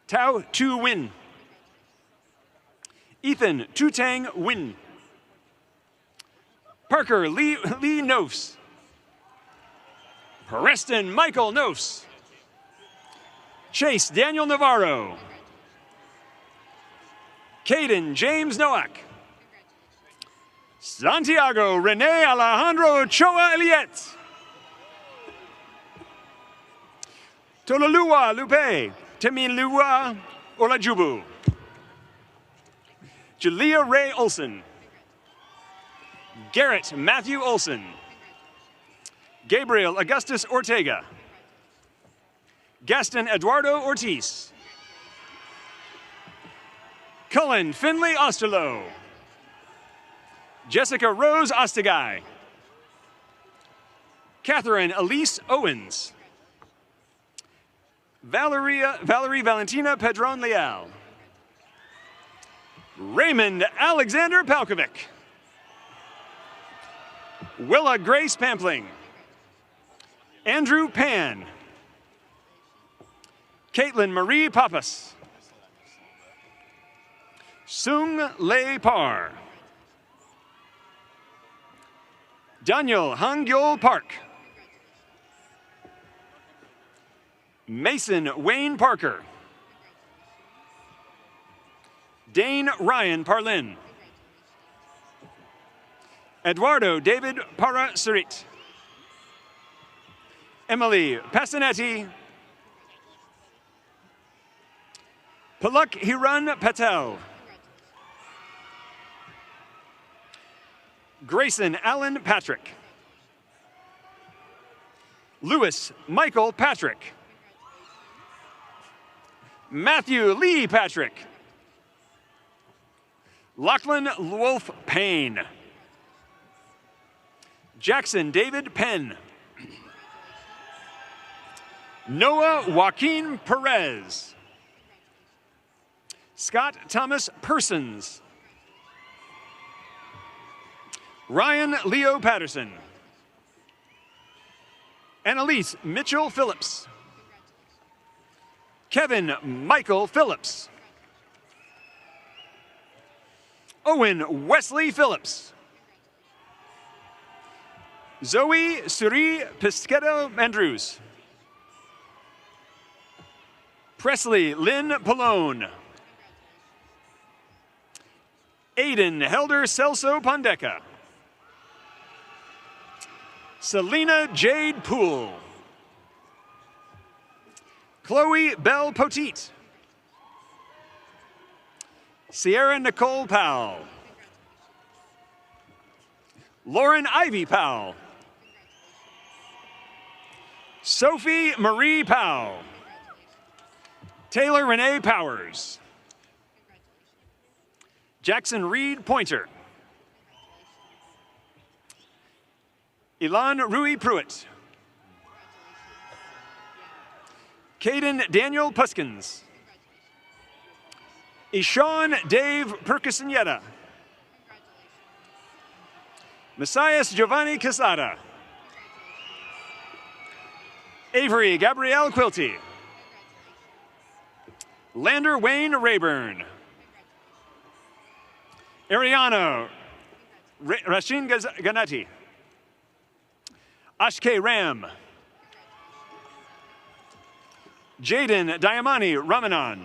Tao Tu Win. Ethan Tutang Win. Parker Lee Nose. Preston Michael Nose. Chase Daniel Navarro. Caden James Nowak. Santiago Rene Alejandro Choa Eliet. Tololua Lupe Temilua Olajubu. Julia Ray Olson. Garrett Matthew Olson. Gabriel Augustus Ortega. Gaston Eduardo Ortiz. Cullen Finley Osterloh. Jessica Rose Ostagai. Catherine Elise Owens. Valerie Valentina Pedron Leal. Raymond Alexander Palkovic. Willa Grace Pampling. Andrew Pan. Caitlin Marie Pappas. Sung Lei Par. Daniel Hangyol Park. Mason Wayne Parker. Dane Ryan Parlin. Eduardo David Para Sarit. Emily Passanetti. Palak Hiran Patel. Grayson Allen Patrick. Lewis Michael Patrick. Matthew Lee Patrick. Lachlan Wolf Payne. Jackson David Penn. Noah Joaquin Perez. Scott Thomas Persons. Ryan Leo Patterson. Annalise Mitchell Phillips. Kevin Michael Phillips. Owen Wesley Phillips. Zoe Suri Pisqueto Andrews. Presley Lynn Pallone. Aiden Helder Celso Pondeca. Selena Jade Poole. Chloe Belle Poteet. Sierra Nicole Powell. Lauren Ivy Powell. Sophie Marie Powell. Taylor Renee Powers. Jackson Reed Pointer. Ilan Rui Pruitt. Caden Daniel Puskins. Ishan Dave Perkisineta. Messias Giovanni Casada. Avery Gabrielle Quilty. Lander Wayne Rayburn. Ariano Rashin Ganati. Ashke Ram. Jaden Diamani Ramanan.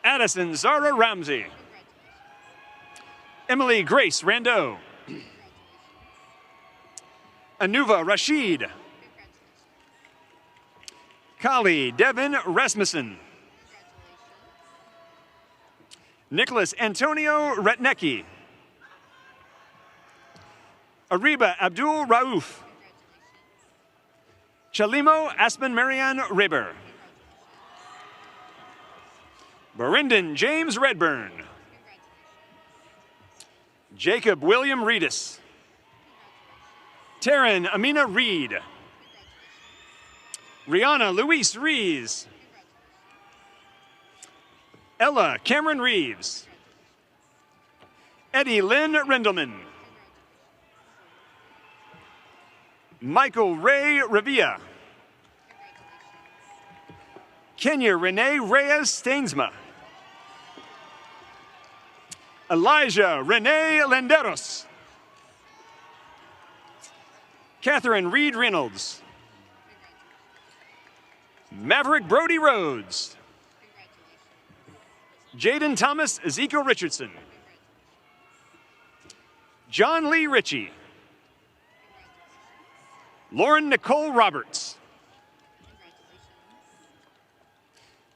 Addison Zara Ramsey. Emily Grace Rando. Anuva Rashid. Kali Devin Rasmussen. Nicholas Antonio Retnecki. Ariba Abdul Rauf. Chalimo Aspen Marianne Ribber. Berinden James Redburn. Jacob William Reedus. Taryn Amina Reed. Rihanna Luis Rees. Ella Cameron Reeves. Eddie Lynn Rendelman. Michael Ray Revilla. Kenya Renee Reyes Stainsma. Elijah Renee Lenderos. Catherine Reed Reynolds. Maverick Brody Rhodes. Jaden Thomas Ezekiel Richardson. John Lee Ritchie. Lauren Nicole Roberts.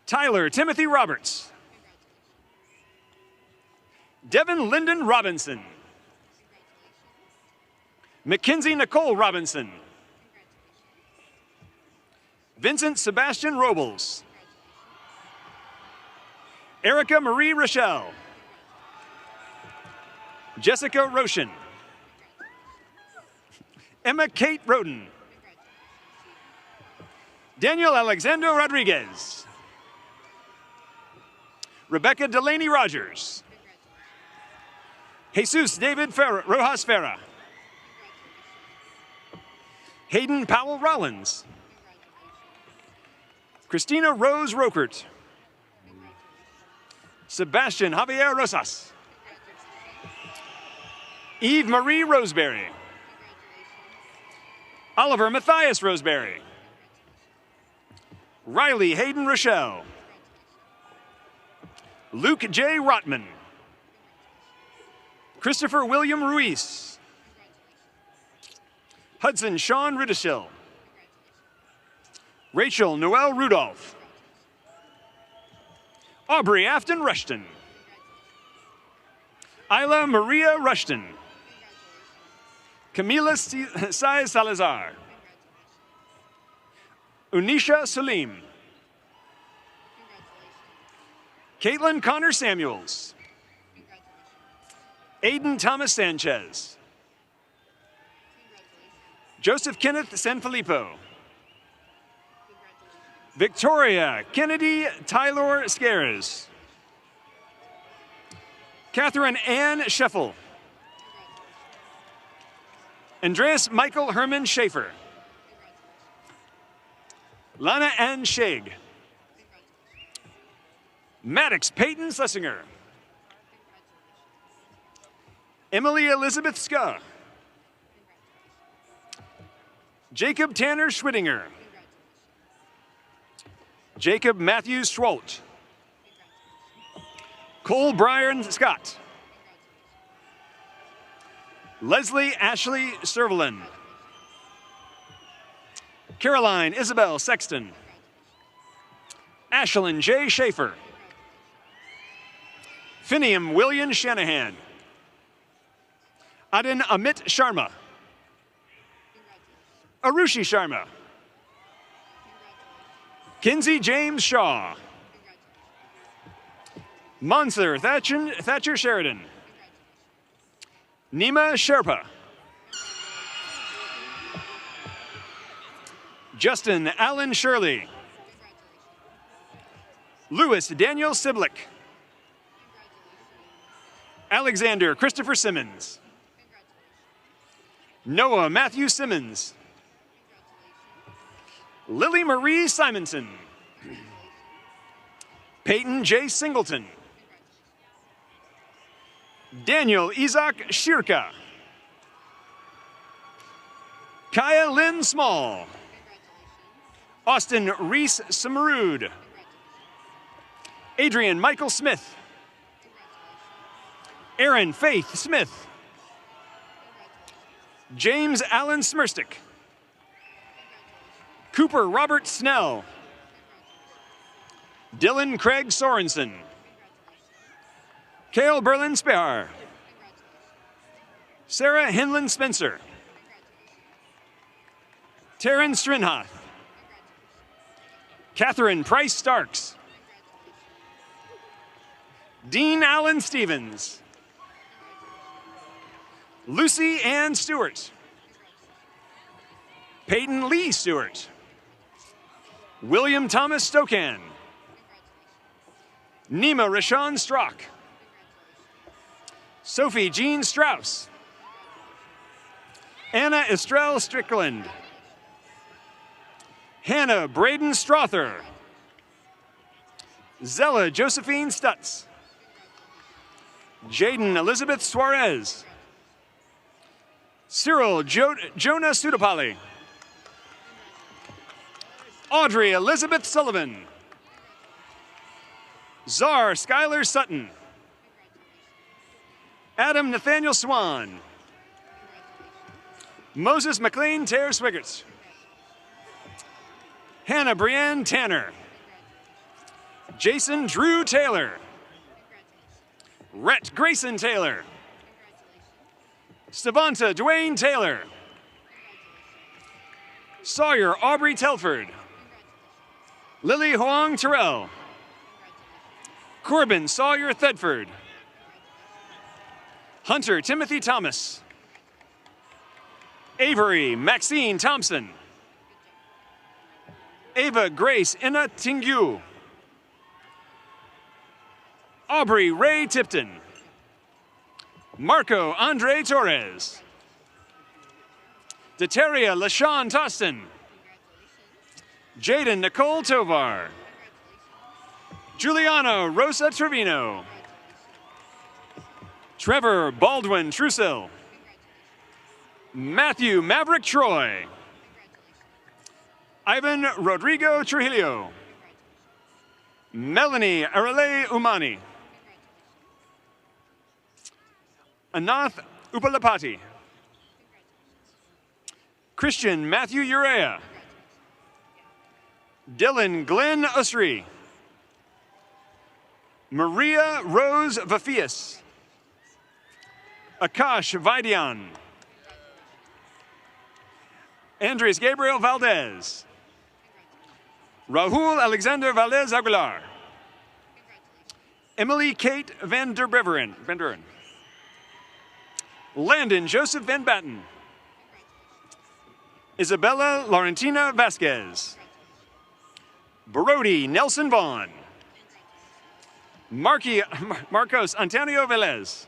Tyler Timothy Roberts. Devin Lyndon Robinson. Mackenzie Nicole Robinson. Vincent Sebastian Robles. Erica Marie Rochelle. Jessica Roshan. Emma Kate Roden. Daniel Alexander Rodriguez. Rebecca Delaney Rogers. Jesus David Rojas Ferra. Hayden Powell Rollins. Christina Rose Rokert. Sebastian Javier Rosas. Eve Marie Roseberry. Oliver Matthias Roseberry. Riley Hayden Rochelle. Luke J. Rotman. Christopher William Ruiz. Hudson Sean Rudishill. Rachel Noel Rudolph. Aubrey Afton Rushton. Isla Maria Rushton. Camila Sai Salazar. Unisha Salim. Caitlin Connor Samuels. Aiden Thomas Sanchez. Joseph Kenneth Sanfilippo. Victoria Kennedy Tylor Scares. Catherine Ann Scheffel. Andreas Michael Herman Schaefer. Lana Ann Shig. Maddox Peyton Schlesinger. Emily Elizabeth Ska. Jacob Tanner Schwittinger. Jacob Matthew Schwalt. Cole Brian Scott. Leslie Ashley Servelin. Caroline Isabel Sexton. Ashlyn J. Schaefer. Finiam William Shanahan. Adan Amit Sharma. Arushi Sharma. Kinsey James Shaw. Monser Thatcher Sheridan. Nima Sherpa. Justin Allen Shirley. Louis Daniel Siblick. Alexander Christopher Simmons. Noah Matthew Simmons. Lily Marie Simonson. Peyton J. Singleton. Daniel Isaac Shirka. Kaya Lynn Small. Austin Reese Samarud. Adrian Michael Smith. Aaron Faith Smith. James Allen Smirstick. Cooper Robert Snell. Dylan Craig Sorensen. Cale Berlin Spehar. Sarah Hinland Spencer. Taryn Strinhoth. Catherine Price Starks. Dean Allen Stevens. Lucy Ann Stewart. Peyton Lee Stewart. William Thomas Stokan. Nima Rashawn Strock. Sophie Jean Strauss. Anna Estrell Strickland. Hannah Braden Strother. Zella Josephine Stutz. Jaden Elizabeth Suarez. Cyril Jonah Sudapali. Audrey Elizabeth Sullivan. Czar Skylar Sutton. Adam Nathaniel Swan. Moses McLean Tare Swiggerts. Hannah Brienne Tanner. Jason Drew Taylor. Rhett Grayson Taylor. Stavanta Dwayne Taylor. Sawyer Aubrey Telford. Lily Hoang Terrell. Corbin Sawyer Thedford. Hunter Timothy Thomas. Avery Maxine Thompson. Ava Grace Inna Tingyu. Aubrey Ray Tipton. Marco Andre Torres. Deteria LaShawn Toston. Jaden Nicole Tovar. Juliana Rosa Trevino. Trevor Baldwin Trusill. Matthew Maverick Troy. Ivan Rodrigo Trujillo. Melanie Arale Umani. Anath Upalapati. Christian Matthew Urea. Dylan Glenn Usri. Maria Rose Vafias. Akash Vidian. Andres Gabriel Valdez. Rahul Alexander Valdez Aguilar. Emily Kate Van der Beveren. Landon Joseph Van Batten. Isabella Laurentina Vasquez. Brody Nelson Vaughn. Marcos Antonio Velez.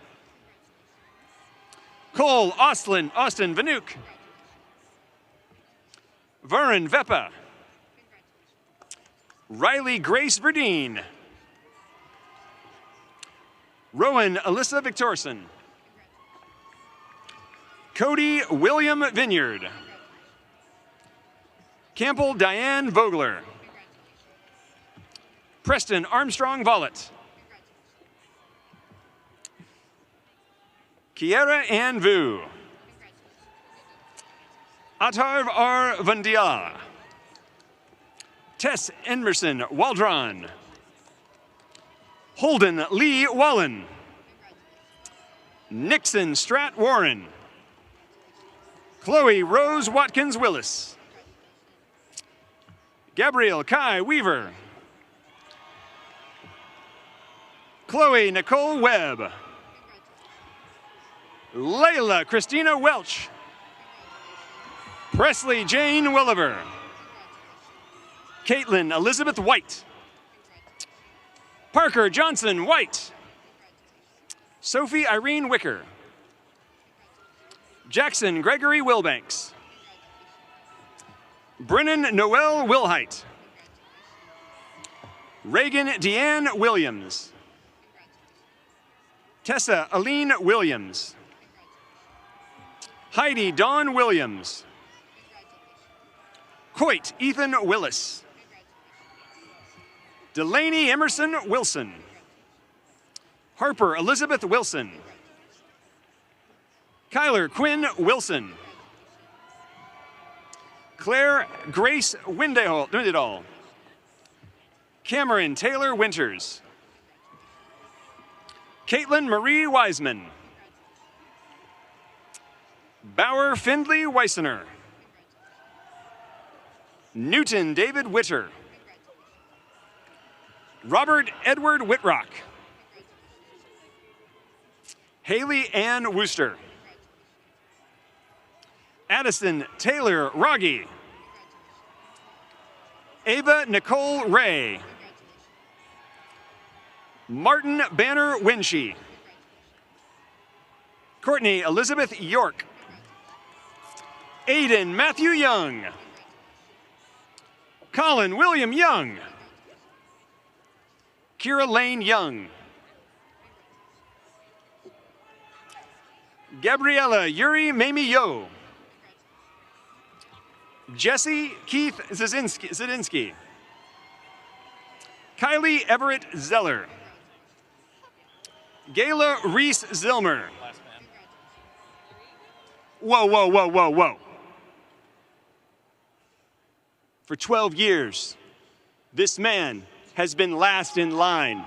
Cole Austin Vanuk. Varen Vepa. Riley Grace Verdeen. Rowan Alyssa Victorson. Cody William Vineyard. Campbell Diane Vogler. Preston Armstrong Vollett. Kiera Ann Vu. Atarv R. Vandiala. Tess Emerson Waldron. Holden Lee Wallen. Nixon Strat Warren. Chloe Rose Watkins Willis. Gabrielle Kai Weaver. Chloe Nicole Webb. Layla Christina Welch. Presley Jane Williver. Caitlin Elizabeth White. Parker Johnson White. Sophie Irene Wicker. Jackson Gregory Wilbanks. Brennan Noel Wilhite. Reagan Deanne Williams. Tessa Aline Williams. Heidi Dawn Williams. Coit Ethan Willis. Delaney Emerson Wilson. Harper Elizabeth Wilson. Kyler Quinn Wilson. Claire Grace Windedall. Cameron Taylor Winters. Caitlin Marie Wiseman. Bauer Findley Weisener. Newton David Witter. Robert Edward Whitrock. Haley Ann Wooster. Addison Taylor Rogge. Ava Nicole Ray. Martin Banner Winshee. Courtney Elizabeth York. Aiden Matthew Young. Colin William Young. Kira Lane Young. Gabriella Yuri Mamie Yo. Jesse Keith Zadinsky. Kylie Everett Zeller. Gayla Reese Zilmer. Whoa, whoa, whoa, whoa, whoa. For 12 years, this man has been last in line.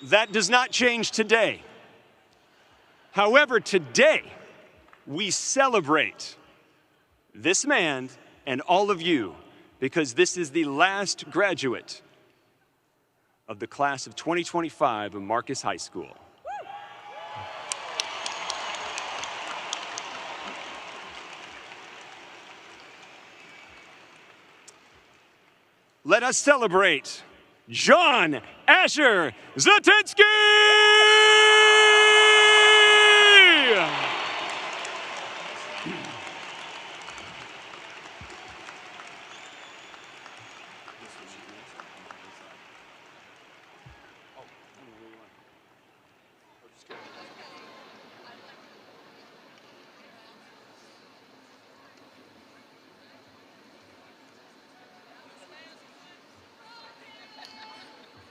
That does not change today. However, today, we celebrate this man and all of you because this is the last graduate of the class of 2025 of Marcus High School. Let us celebrate John Asher Zatinsky!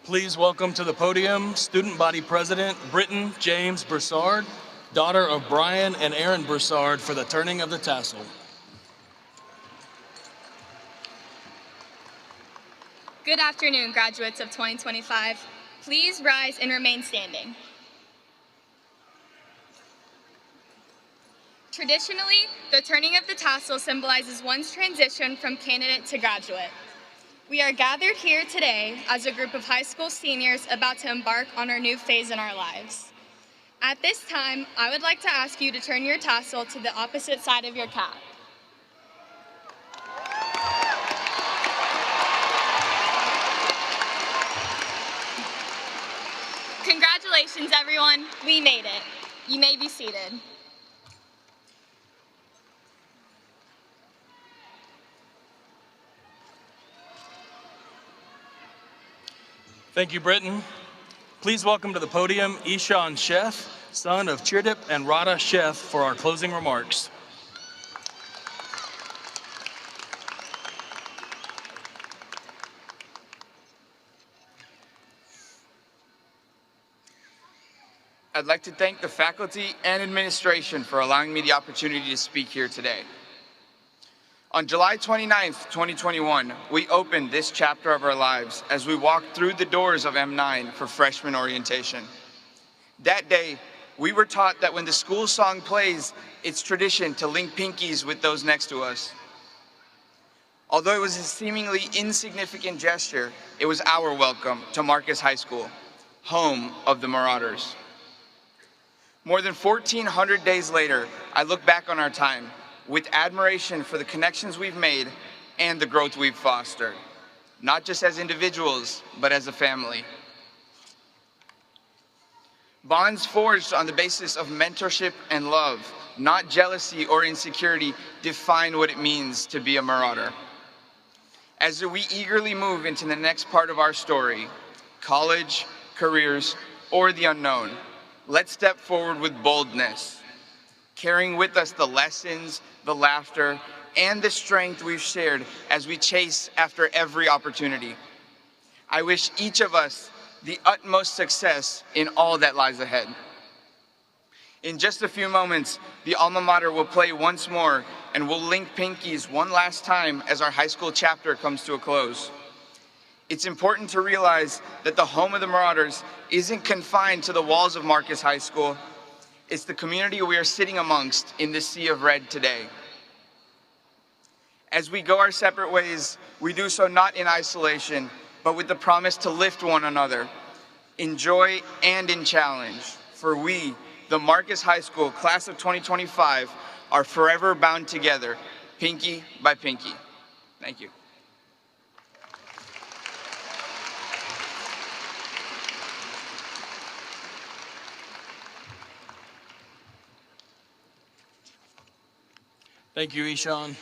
Please welcome to the podium Student Body President Britton James Broussard, daughter of Brian and Aaron Broussard, for the turning of the tassel. Good afternoon, graduates of 2025. Please rise and remain standing. Traditionally, the turning of the tassel symbolizes one's transition from candidate to graduate. We are gathered here today as a group of high school seniors about to embark on our new phase in our lives. At this time, I would like to ask you to turn your tassel to the opposite side of your cap. Congratulations, everyone. We made it. You may be seated. Thank you, Britton. Please welcome to the podium Ishan Chef, son of Chirdip and Radha Chef, for our closing remarks. I'd like to thank the faculty and administration for allowing me the opportunity to speak here today. On July 29th, 2021, we opened this chapter of our lives as we walked through the doors of M9 for freshman orientation. That day, we were taught that when the school song plays, it's tradition to link pinkies with those next to us. Although it was a seemingly insignificant gesture, it was our welcome to Marcus High School, home of the Marauders. More than 1,400 days later, I look back on our time with admiration for the connections we've made and the growth we've fostered, not just as individuals, but as a family. Bonds forged on the basis of mentorship and love, not jealousy or insecurity, define what it means to be a Marauder. As we eagerly move into the next part of our story, college, careers, or the unknown, let's step forward with boldness, carrying with us the lessons, the laughter, and the strength we've shared as we chase after every opportunity. I wish each of us the utmost success in all that lies ahead. In just a few moments, the alma mater will play once more, and we'll link pinkies one last time as our high school chapter comes to a close. It's important to realize that the home of the Marauders isn't confined to the walls of Marcus High School. It's the community we are sitting amongst in this sea of red today. As we go our separate ways, we do so not in isolation, but with the promise to lift one another, in joy and in challenge. For we, the Marcus High School class of 2025, are forever bound together, pinky by pinky. Thank you. Thank you, Ishan.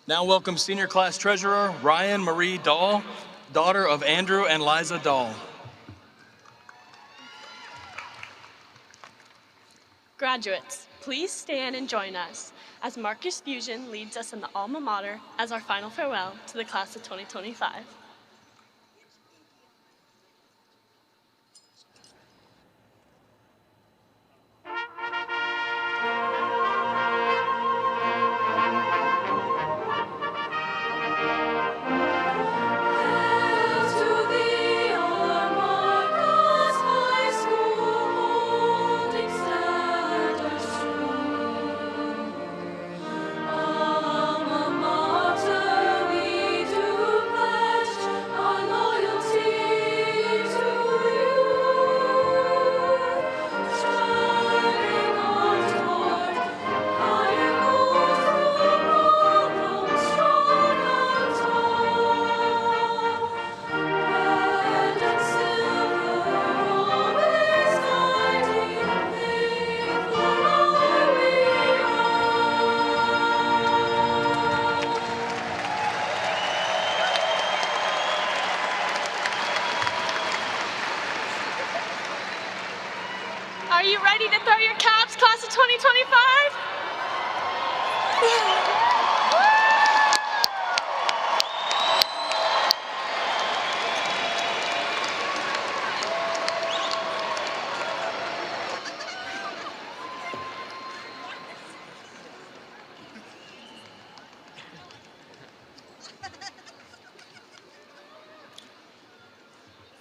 Now welcome Senior Class Treasurer Ryan Marie Dahl, daughter of Andrew and Liza Dahl. Graduates, please stand and join us as Marcus Fusion leads us in the alma mater as our final farewell to the class of 2025. To thee, our Marcus High you ready to throw your caps, class of 2025?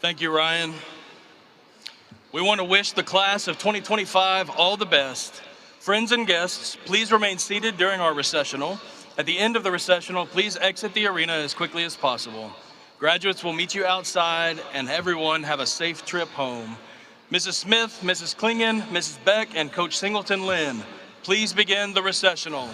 Thank you, Ryan. We want to wish the class of 2025 all the best. Friends and guests, please remain seated during our recessional. At the end of the recessional, please exit the arena as quickly as possible. Graduates will meet you outside, and everyone have a safe trip home. Mrs. Smith, Mrs. Klingon, Mrs. Beck, and Coach Singleton Lynn, please begin the recessional.